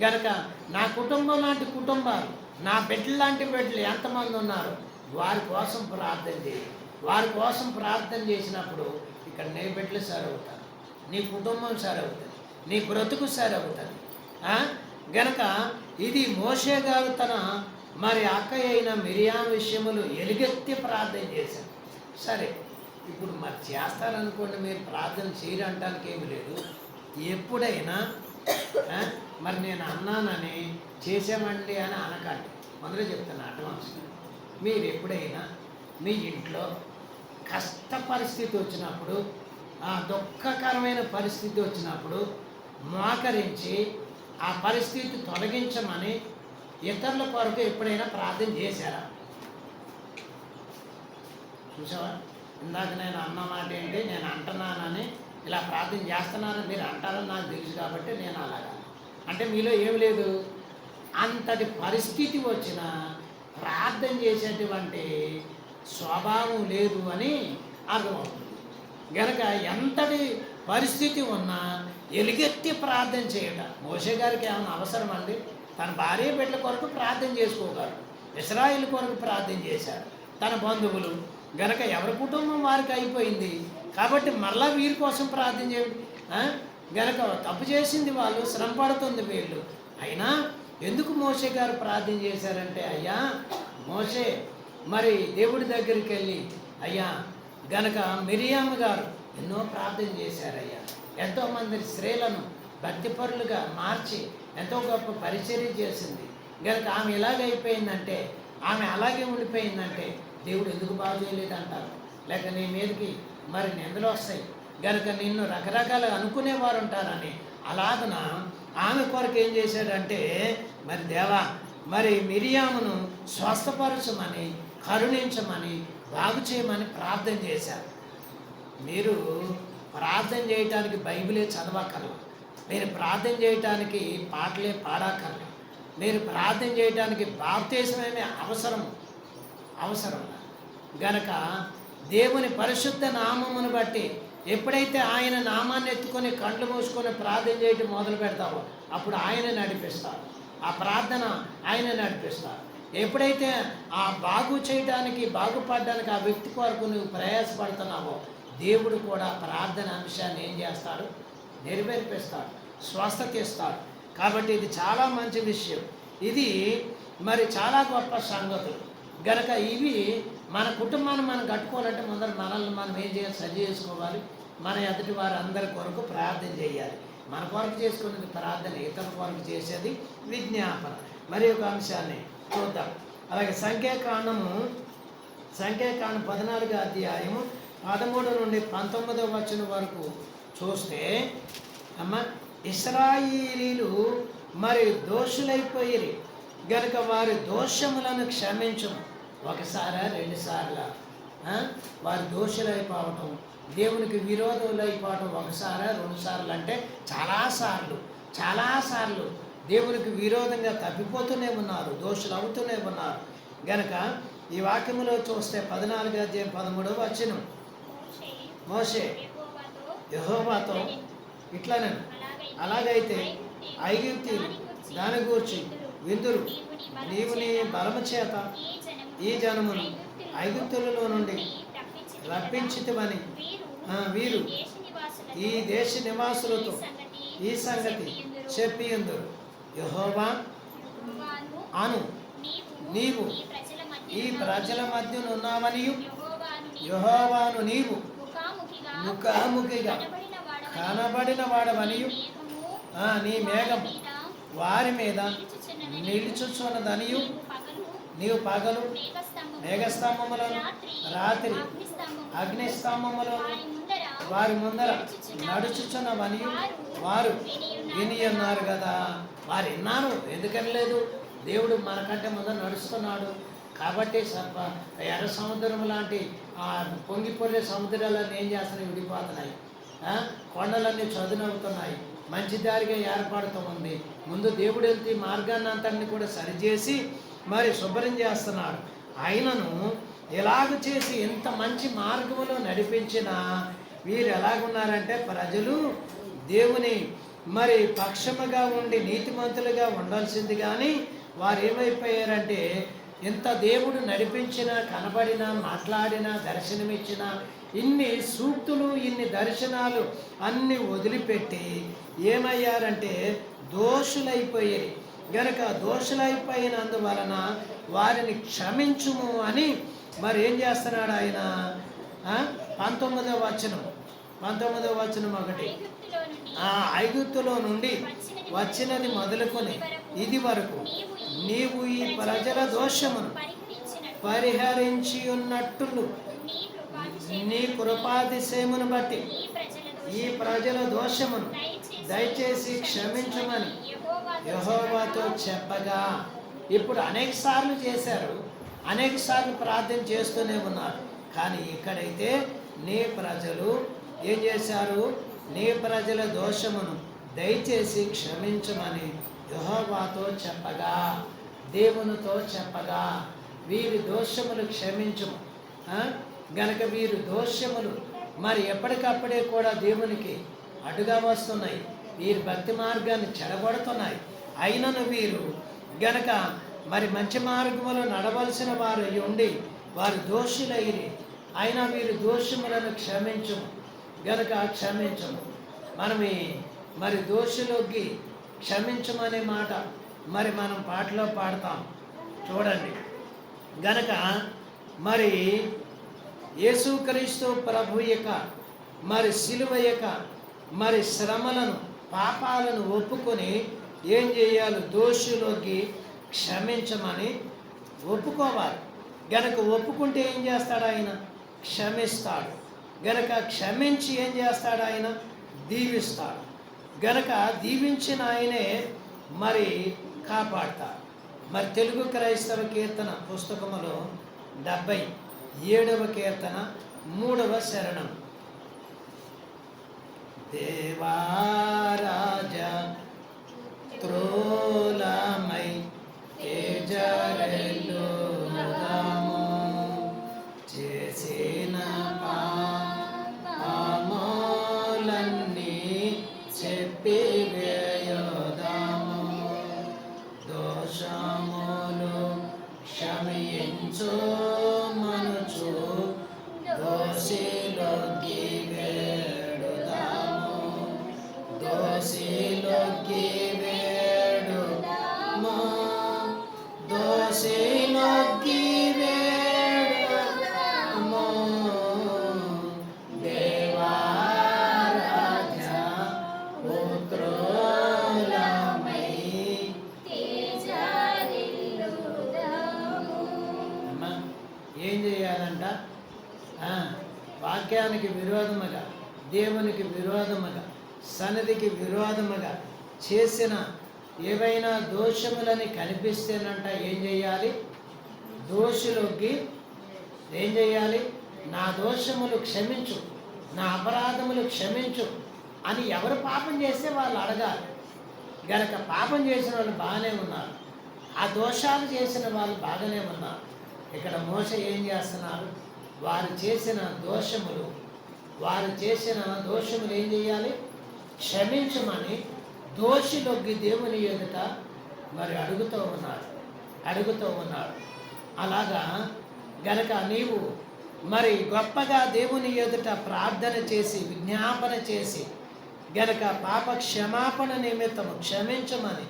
గనక నా కుటుంబం లాంటి కుటుంబాలు, నా బిడ్డలు లాంటి బిడ్డలు ఎంతమంది ఉన్నారు, వారి కోసం ప్రార్థన చేయి. వారి కోసం ప్రార్థన చేసినప్పుడు ఇక్కడ నీ బిడ్డలు సరవుతారు, నీ కుటుంబం సరవుతుంది, నీ బ్రతుకు సరవుతుంది. గనక ఇది మోషే గారు తన మరి అక్కయ్య అయిన మిరియాం విషయములు ఎలుగెత్తి ప్రార్థన చేశారు. సరే, ఇప్పుడు మరి చేస్తారనుకోండి, మీరు ప్రార్థన చేయడానికి ఏమి లేదు. ఎప్పుడైనా మరి నేను అన్నానని చేసామండి అని అనకండి. మొదలు చెప్తున్నా అడ్వాన్స్. మీరు ఎప్పుడైనా మీ ఇంట్లో కష్ట పరిస్థితి వచ్చినప్పుడు, దుఃఖకరమైన పరిస్థితి వచ్చినప్పుడు మోకరించి ఆ పరిస్థితి తొలగించమని ఇతరుల కొరకు ఎప్పుడైనా ప్రార్థన చేశారా? చూసావా? ఇందాక నేను అన్న మాట ఏంటి, నేను అంటున్నానని ఇలా ప్రార్థన చేస్తున్నానని మీరు అంటారని నాకు తెలుసు కాబట్టి నేను అలాగా అంటే మీలో ఏమి లేదు. అంతటి పరిస్థితి వచ్చినా ప్రార్థన చేసేటువంటి స్వభావం లేదు అని అర్థమవుతుంది. గనక ఎంతటి పరిస్థితి ఉన్నా ఎలుగెత్తి ప్రార్థన చేయటం మోషే గారికి ఏమైనా అవసరం అండి? తన భార్య బిడ్డల కొరకు ప్రార్థన చేసుకోగలరు. ఇశ్రాయేలు కొరకు ప్రార్థన చేశారు, తన బంధువులు. గనక ఎవరి కుటుంబం వారికి అయిపోయింది కాబట్టి మళ్ళా వీరి కోసం ప్రార్థన చేయండి. గనక తప్పు చేసింది వాళ్ళు, శ్రమ పడుతుంది వీళ్ళు. అయినా ఎందుకు మోషే గారు ప్రార్థన చేశారంటే, అయ్యా మోషే మరి దేవుడి దగ్గరికి వెళ్ళి, అయ్యా గనక మిరియాం గారు ఎన్నో ప్రార్థన చేశారయ్యా, ఎంతోమంది స్త్రీలను భక్తిపరులుగా మార్చి ఎంతో గొప్ప పరిచర్య చేసింది. గనక ఆమె ఎలాగైపోయిందంటే, ఆమె అలాగే ఉండిపోయిందంటే దేవుడు ఎందుకు బాగు చేయలేదు అంటారు, లేక నీ మీదకి మరి నిందలు వస్తాయి. గనక నిన్ను రకరకాలుగా అనుకునేవారు ఉంటారని అలాగన ఆమె కొరకు ఏం చేశాడంటే, మరి దేవా మరి మిరియామును స్వస్థపరచమని, కరుణించమని, బాగు చేయమని ప్రార్థన చేశారు. మీరు ప్రార్థన చేయటానికి బైబిలే చదవక్కర్లా, మీరు ప్రార్థన చేయటానికి పాటలే పాడక్కర్లా, మీరు ప్రార్థన చేయటానికి బాప్తిస్మమే అవసరం. గనక దేవుని పరిశుద్ధ నామమును బట్టి ఎప్పుడైతే ఆయన నామాన్ని ఎత్తుకొని కళ్ళు మూసుకొని ప్రార్థన చేయటం మొదలు పెడతావో అప్పుడు ఆయన నడిపిస్తారు, ఆ ప్రార్థన ఆయన నడిపిస్తారు. ఎప్పుడైతే ఆ బాగు చేయడానికి, బాగుపడడానికి ఆ వ్యక్తి కొరకు నువ్వు ప్రయాసపడుతున్నావో దేవుడు కూడా ప్రార్థన అంశాన్ని ఏం చేస్తాడు? నెరవేర్పిస్తాడు, స్వస్థత ఇస్తాడు. కాబట్టి ఇది చాలా మంచి విషయం. ఇది మరి చాలా గొప్ప సంగతులు. గనక ఇవి మన కుటుంబాన్ని మనం కట్టుకోవాలంటే మనల్ని మనం ఏం చేయాలి? సరి చేసుకోవాలి. మన ఎదుటి వారు అందరి కొరకు ప్రార్థన చేయాలి. మన కొరకు చేసుకునేది ప్రార్థన, ఇతరుల కొరకు చేసేది విజ్ఞాపన. మరి ఒక అంశాన్ని చూద్దాం. అలాగే సంఖ్యాకాండం 14వ అధ్యాయము 13 నుండి 19వ వచనం వరకు చూస్తే, అమ్మ ఇశ్రాయేలీలు మరి దోషులైపోయిరి గనుక వారి దోషములను క్షమించము. ఒకసారా, రెండుసార్లు వారి దోషులైపోవటం, దేవునికి విరోధులైపోవటం ఒకసారా, రెండుసార్లు అంటే చాలాసార్లు దేవునికి విరోధంగా తప్పిపోతూనే ఉన్నారు, దోషులు అవుతూనే ఉన్నారు. గనక ఈ వాక్యములో చూస్తే 14వ అధ్యాయం 13వ వచనం, మోషే యెహోవాతో ఇట్లనే, అలాగైతే ఐగుప్తీయులు దాని గూర్చి విందురు, నీవు నీ బలము చేత ఈ జనమును ఐగుప్తులలో నుండి రప్పించితివని వీరు ఈ దేశ నివాసులతో ఈ సంగతి చెప్పియుందురు. యెహోవా అను నీవు ఈ ప్రజల మధ్యన ఉన్నావనియు, యెహోవాను నీవు ముఖాముఖిగా కనబడిన వాడవనియు, నీ మేఘము వారి మీద నిలుచుచున్నదనియు, నీవు పగలు మేఘస్తంభములను రాత్రి అగ్నిస్తంభములను వారి ముందర నడుచుచున్నవని వారు విని ఉన్నారు కదా. వారు విన్నారు, ఎందుకని లేదు, దేవుడు మనకంటే ముందర నడుస్తున్నాడు కాబట్టి. ఎర్ర సముద్రం లాంటి పొంగిపోయే సముద్రాలన్నీ ఏం చేస్తున్నాయి, విడిపోతున్నాయి. కొండలన్నీ చదునవుతున్నాయి, మంచి దారిగా ఏర్పడుతూ ఉంది. ముందు దేవుడు వెళ్తే మార్గాన్ని అంతటిని కూడా సరిచేసి మరి శుభ్రం చేస్తున్నాడు. ఆయనను ఎలాగ చేసి ఎంత మంచి మార్గంలో నడిపించినా వీరు ఎలాగున్నారంటే, ప్రజలు దేవుని మరి పక్షముగా ఉండి నీతిమంతులుగా ఉండాల్సింది, కానీ వారు ఏమైపోయారంటే ఎంత దేవుడు నడిపించినా, కనబడినా, మాట్లాడినా, దర్శనమిచ్చినా, ఇన్ని సూక్తులు, ఇన్ని దర్శనాలు అన్నీ వదిలిపెట్టి ఏమయ్యారంటే దోషులైపోయాయి. గనక దోషులైపోయినందువలన వారిని క్షమించుము అని మరి ఏం చేస్తున్నాడు ఆయన. 19వ వచనం 1 ఐగుప్తులో నుండి వచ్చినది మొదలుకొని ఇది వరకు నీవు ఈ ప్రజల దోషమును పరిహరించి ఉన్నట్లు నీ కృపాతిశయమును బట్టి ఈ ప్రజల దోషమును దయచేసి క్షమించమని యెహోవాతో చెప్పగా. ఇప్పుడు అనేక సార్లు చేశారు, అనేక సార్లు ప్రార్థన చేస్తూనే ఉన్నారు. కానీ ఇక్కడైతే నీ ప్రజలు ఏం చేశారు, నీ ప్రజల దోషమును దయచేసి క్షమించమని యెహోవాతో చెప్పగా, దేవునితో చెప్పగా, వీరి దోషములు క్షమించము. గనక వీరి దోషములు మరి ఎప్పటికప్పుడే కూడా దేవునికి అడ్డుగా వస్తున్నాయి, వీరి భక్తి మార్గాన్ని చెడగొడుతున్నాయి. అయినను వీరు గనక మరి మంచి మార్గములో నడవలసిన వారు ఉండి వారు దోషులైరి, అయినా వీరు దోషములను క్షమించము. గనక క్షమించము. మరి దోషులకి క్షమించమనే మాట మరి మనం పాటలో పాడతాం చూడండి. గనక మరి యేసుక్రీస్తు ప్రభు యొక్క మరి సిలువ యొక్క మరి శ్రమలను, పాపాలను ఒప్పుకొని ఏం చేయాలి, దోషులకి క్షమించమని ఒప్పుకోవాలి. గనక ఒప్పుకుంటే ఏం చేస్తాడు ఆయన, క్షమిస్తాడు. గనక క్షమించి ఏం చేస్తాడు ఆయన, దీవిస్తాడు. గనక దీవించిన ఆయనే మరి కాపాడతాడు. మరి తెలుగు క్రైస్తవ కీర్తన పుస్తకములో 77వ కీర్తన 3వ శరణం. దేవారాజా త్రోలమై తేజరెల్లుదాము చేసిన పాపములన్నీ చెప్పి వేయుదాము. దోషములు క్షమించు మనుచు దోషిలోకి వేడుదాము. దోషిలోకి వేడుదాము. దోషిలోకి వేడుదాము. దేవారాజా పుత్రులమై అమ్మా ఏం చేయాలంట, వాక్యానికి విరోధముగా, దేవునికి విరోధముగా, సన్నిధికి విరోధముగా చేసిన ఏవైనా దోషములని కనిపిస్తేనంట ఏం చేయాలి, దోషులకి ఏం చేయాలి, నా దోషములు క్షమించు, నా అపరాధములు క్షమించు అని ఎవరు పాపం చేస్తే వాళ్ళు అడగాలి. గనక పాపం చేసిన వాళ్ళు బాగానే ఉన్నారు, ఆ దోషాలు చేసిన వాళ్ళు బాగానే ఉన్నారు. ఇక్కడ మోసే ఏం చేస్తున్నారు, వారు చేసిన దోషములు ఏం చేయాలి, క్షమించమని దోషిలోకి దేవుని ఎదుట మరి అడుగుతూ ఉన్నాడు. అలాగా గనక నీవు మరి గొప్పగా దేవుని ఎదుట ప్రార్థన చేసి, విజ్ఞాపన చేసి, గనక పాప క్షమాపణ నిమిత్తము క్షమించమని,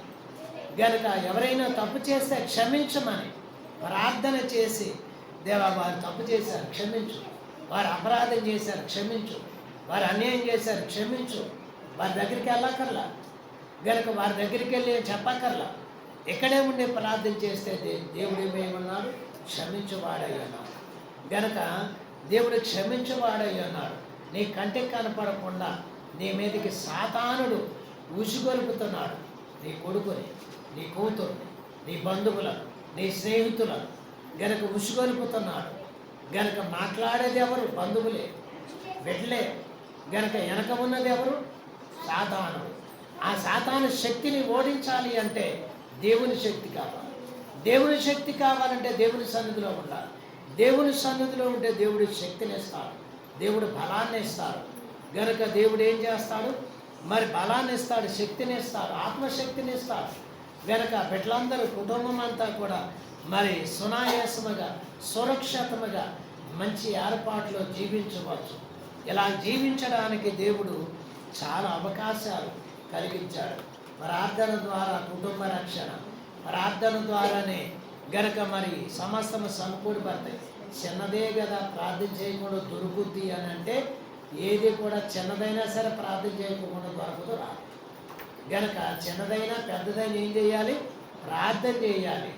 గనక ఎవరైనా తప్పు చేస్తే క్షమించమని ప్రార్థన చేసి, దేవా వారు తప్పు చేశారు క్షమించు, వారు అపరాధం చేశారు క్షమించు, వారు అన్యాయం చేశారు క్షమించు, వారి దగ్గరికి వెళ్ళక్కర్లా, గనక వారి దగ్గరికి వెళ్ళి చెప్పక్కర్లా, ఇక్కడే ఉండి ప్రార్థన చేస్తే దేవుడు ఏమన్నాడు, క్షమించువాడై ఉన్నాడు. గనక దేవుడు క్షమించువాడై ఉన్నాడు. నీ కంటికి కనపడకుండా నీ మీదకి సాతానుడు ఉసిగొలుపుతున్నాడు. నీ కొడుకుని, నీ కూతుర్ని, నీ బంధువులను, నీ స్నేహితులను గనక ఉసిగొలుపుతున్నాడు. గనక మాట్లాడేది ఎవరు? బంధువులే, బిడ్డలే. గనక వెనక ఉన్నది ఎవరు? సాతానుడు. ఆ సాతాను శక్తిని ఓడించాలి అంటే దేవుని శక్తి కావాలి. దేవుని శక్తి కావాలంటే దేవుని సన్నిధిలో ఉండాలి. దేవుని సన్నిధిలో ఉంటే దేవుడి శక్తిని ఇస్తాడు, దేవుడు బలాన్ని ఇస్తాడు. గనక దేవుడు ఏం చేస్తాడు? మరి బలాన్ని ఇస్తాడు, శక్తిని ఇస్తాడు, ఆత్మశక్తిని ఇస్తాడు. గనక బిడ్డలందరూ కుటుంబం అంతా కూడా మరి సునాయాసముగా, సురక్షితముగా మంచి ఏర్పాట్లో జీవించవచ్చు. ఇలా జీవించడానికి దేవుడు చాలా అవకాశాలు కలిగించాడు. ప్రార్థన ద్వారా కుటుంబ రక్షణ, ప్రార్థన ద్వారానే గనక మరి సమస్తము సమకూడిపడతాయి. చిన్నదే కదా ప్రార్థన చేయకుండా దొరుకుద్ది అని అంటే ఏది కూడా చిన్నదైనా సరే ప్రార్థన చేయకుండా దొరకదు, రాదు. గనక చిన్నదైనా పెద్దదైనా ఏం చేయాలి? ప్రార్థన చేయాలి.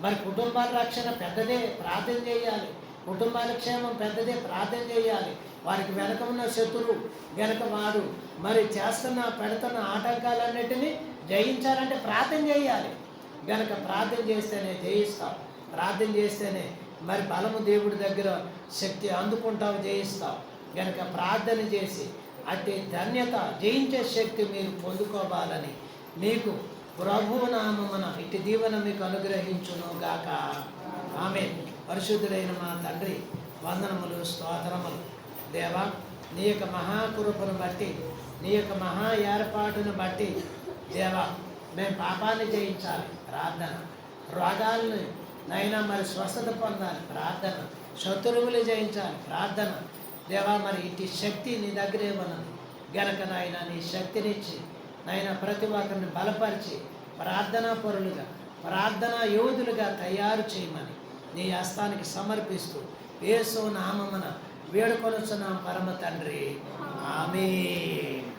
మరి కుటుంబాల రక్షణ పెద్దదే, ప్రార్థన చేయాలి. కుటుంబాల క్షేమం పెద్దదే, ప్రార్థన చేయాలి. వారికి వెనక ఉన్న శత్రువు గనక వాడు మరి పెడుతున్న ఆటంకాలన్నిటినీ జయించాలంటే ప్రార్థన చేయాలి. గనక ప్రార్థన చేస్తేనే జయిస్తాం. ప్రార్థన చేస్తేనే మరి బలము దేవుడి దగ్గర శక్తి అందుకుంటావు, జయిస్తావు. గనక ప్రార్థన చేసి అట్టి ధన్యత, జయించే శక్తి మీరు పొందుకోవాలని మీకు ప్రభువు నామమున ఇట్టి దీవెన మీకు అనుగ్రహించును గాక. ఆమేన్. పరిశుద్ధుడైన మా తండ్రి, వందనములు, స్తోత్రములు. దేవా, నీ యొక్క మహాకృపను బట్టి, నీ యొక్క మహా ఏర్పాటును బట్టి దేవా, మేము పాపాన్ని జయించాలి, ప్రార్థన. రోగాలను నైనా మరి స్వస్థత పొందాలి, ప్రార్థన. శత్రువులు జయించాలి, ప్రార్థన. దేవా, మరి ఇటు శక్తి నీ దగ్గరే ఉన్నది గనక నాయన నీ శక్తినిచ్చి నాయన ప్రతి ఒక్కరిని బలపరిచి ప్రార్థనా పరులుగా, ప్రార్థనా యోధులుగా తయారు చేయమని నీ హస్తానికి సమర్పిస్తూ యేసు నామమున వేడుకొనుచున్నాం పరమ తండ్రి. ఆమేన్.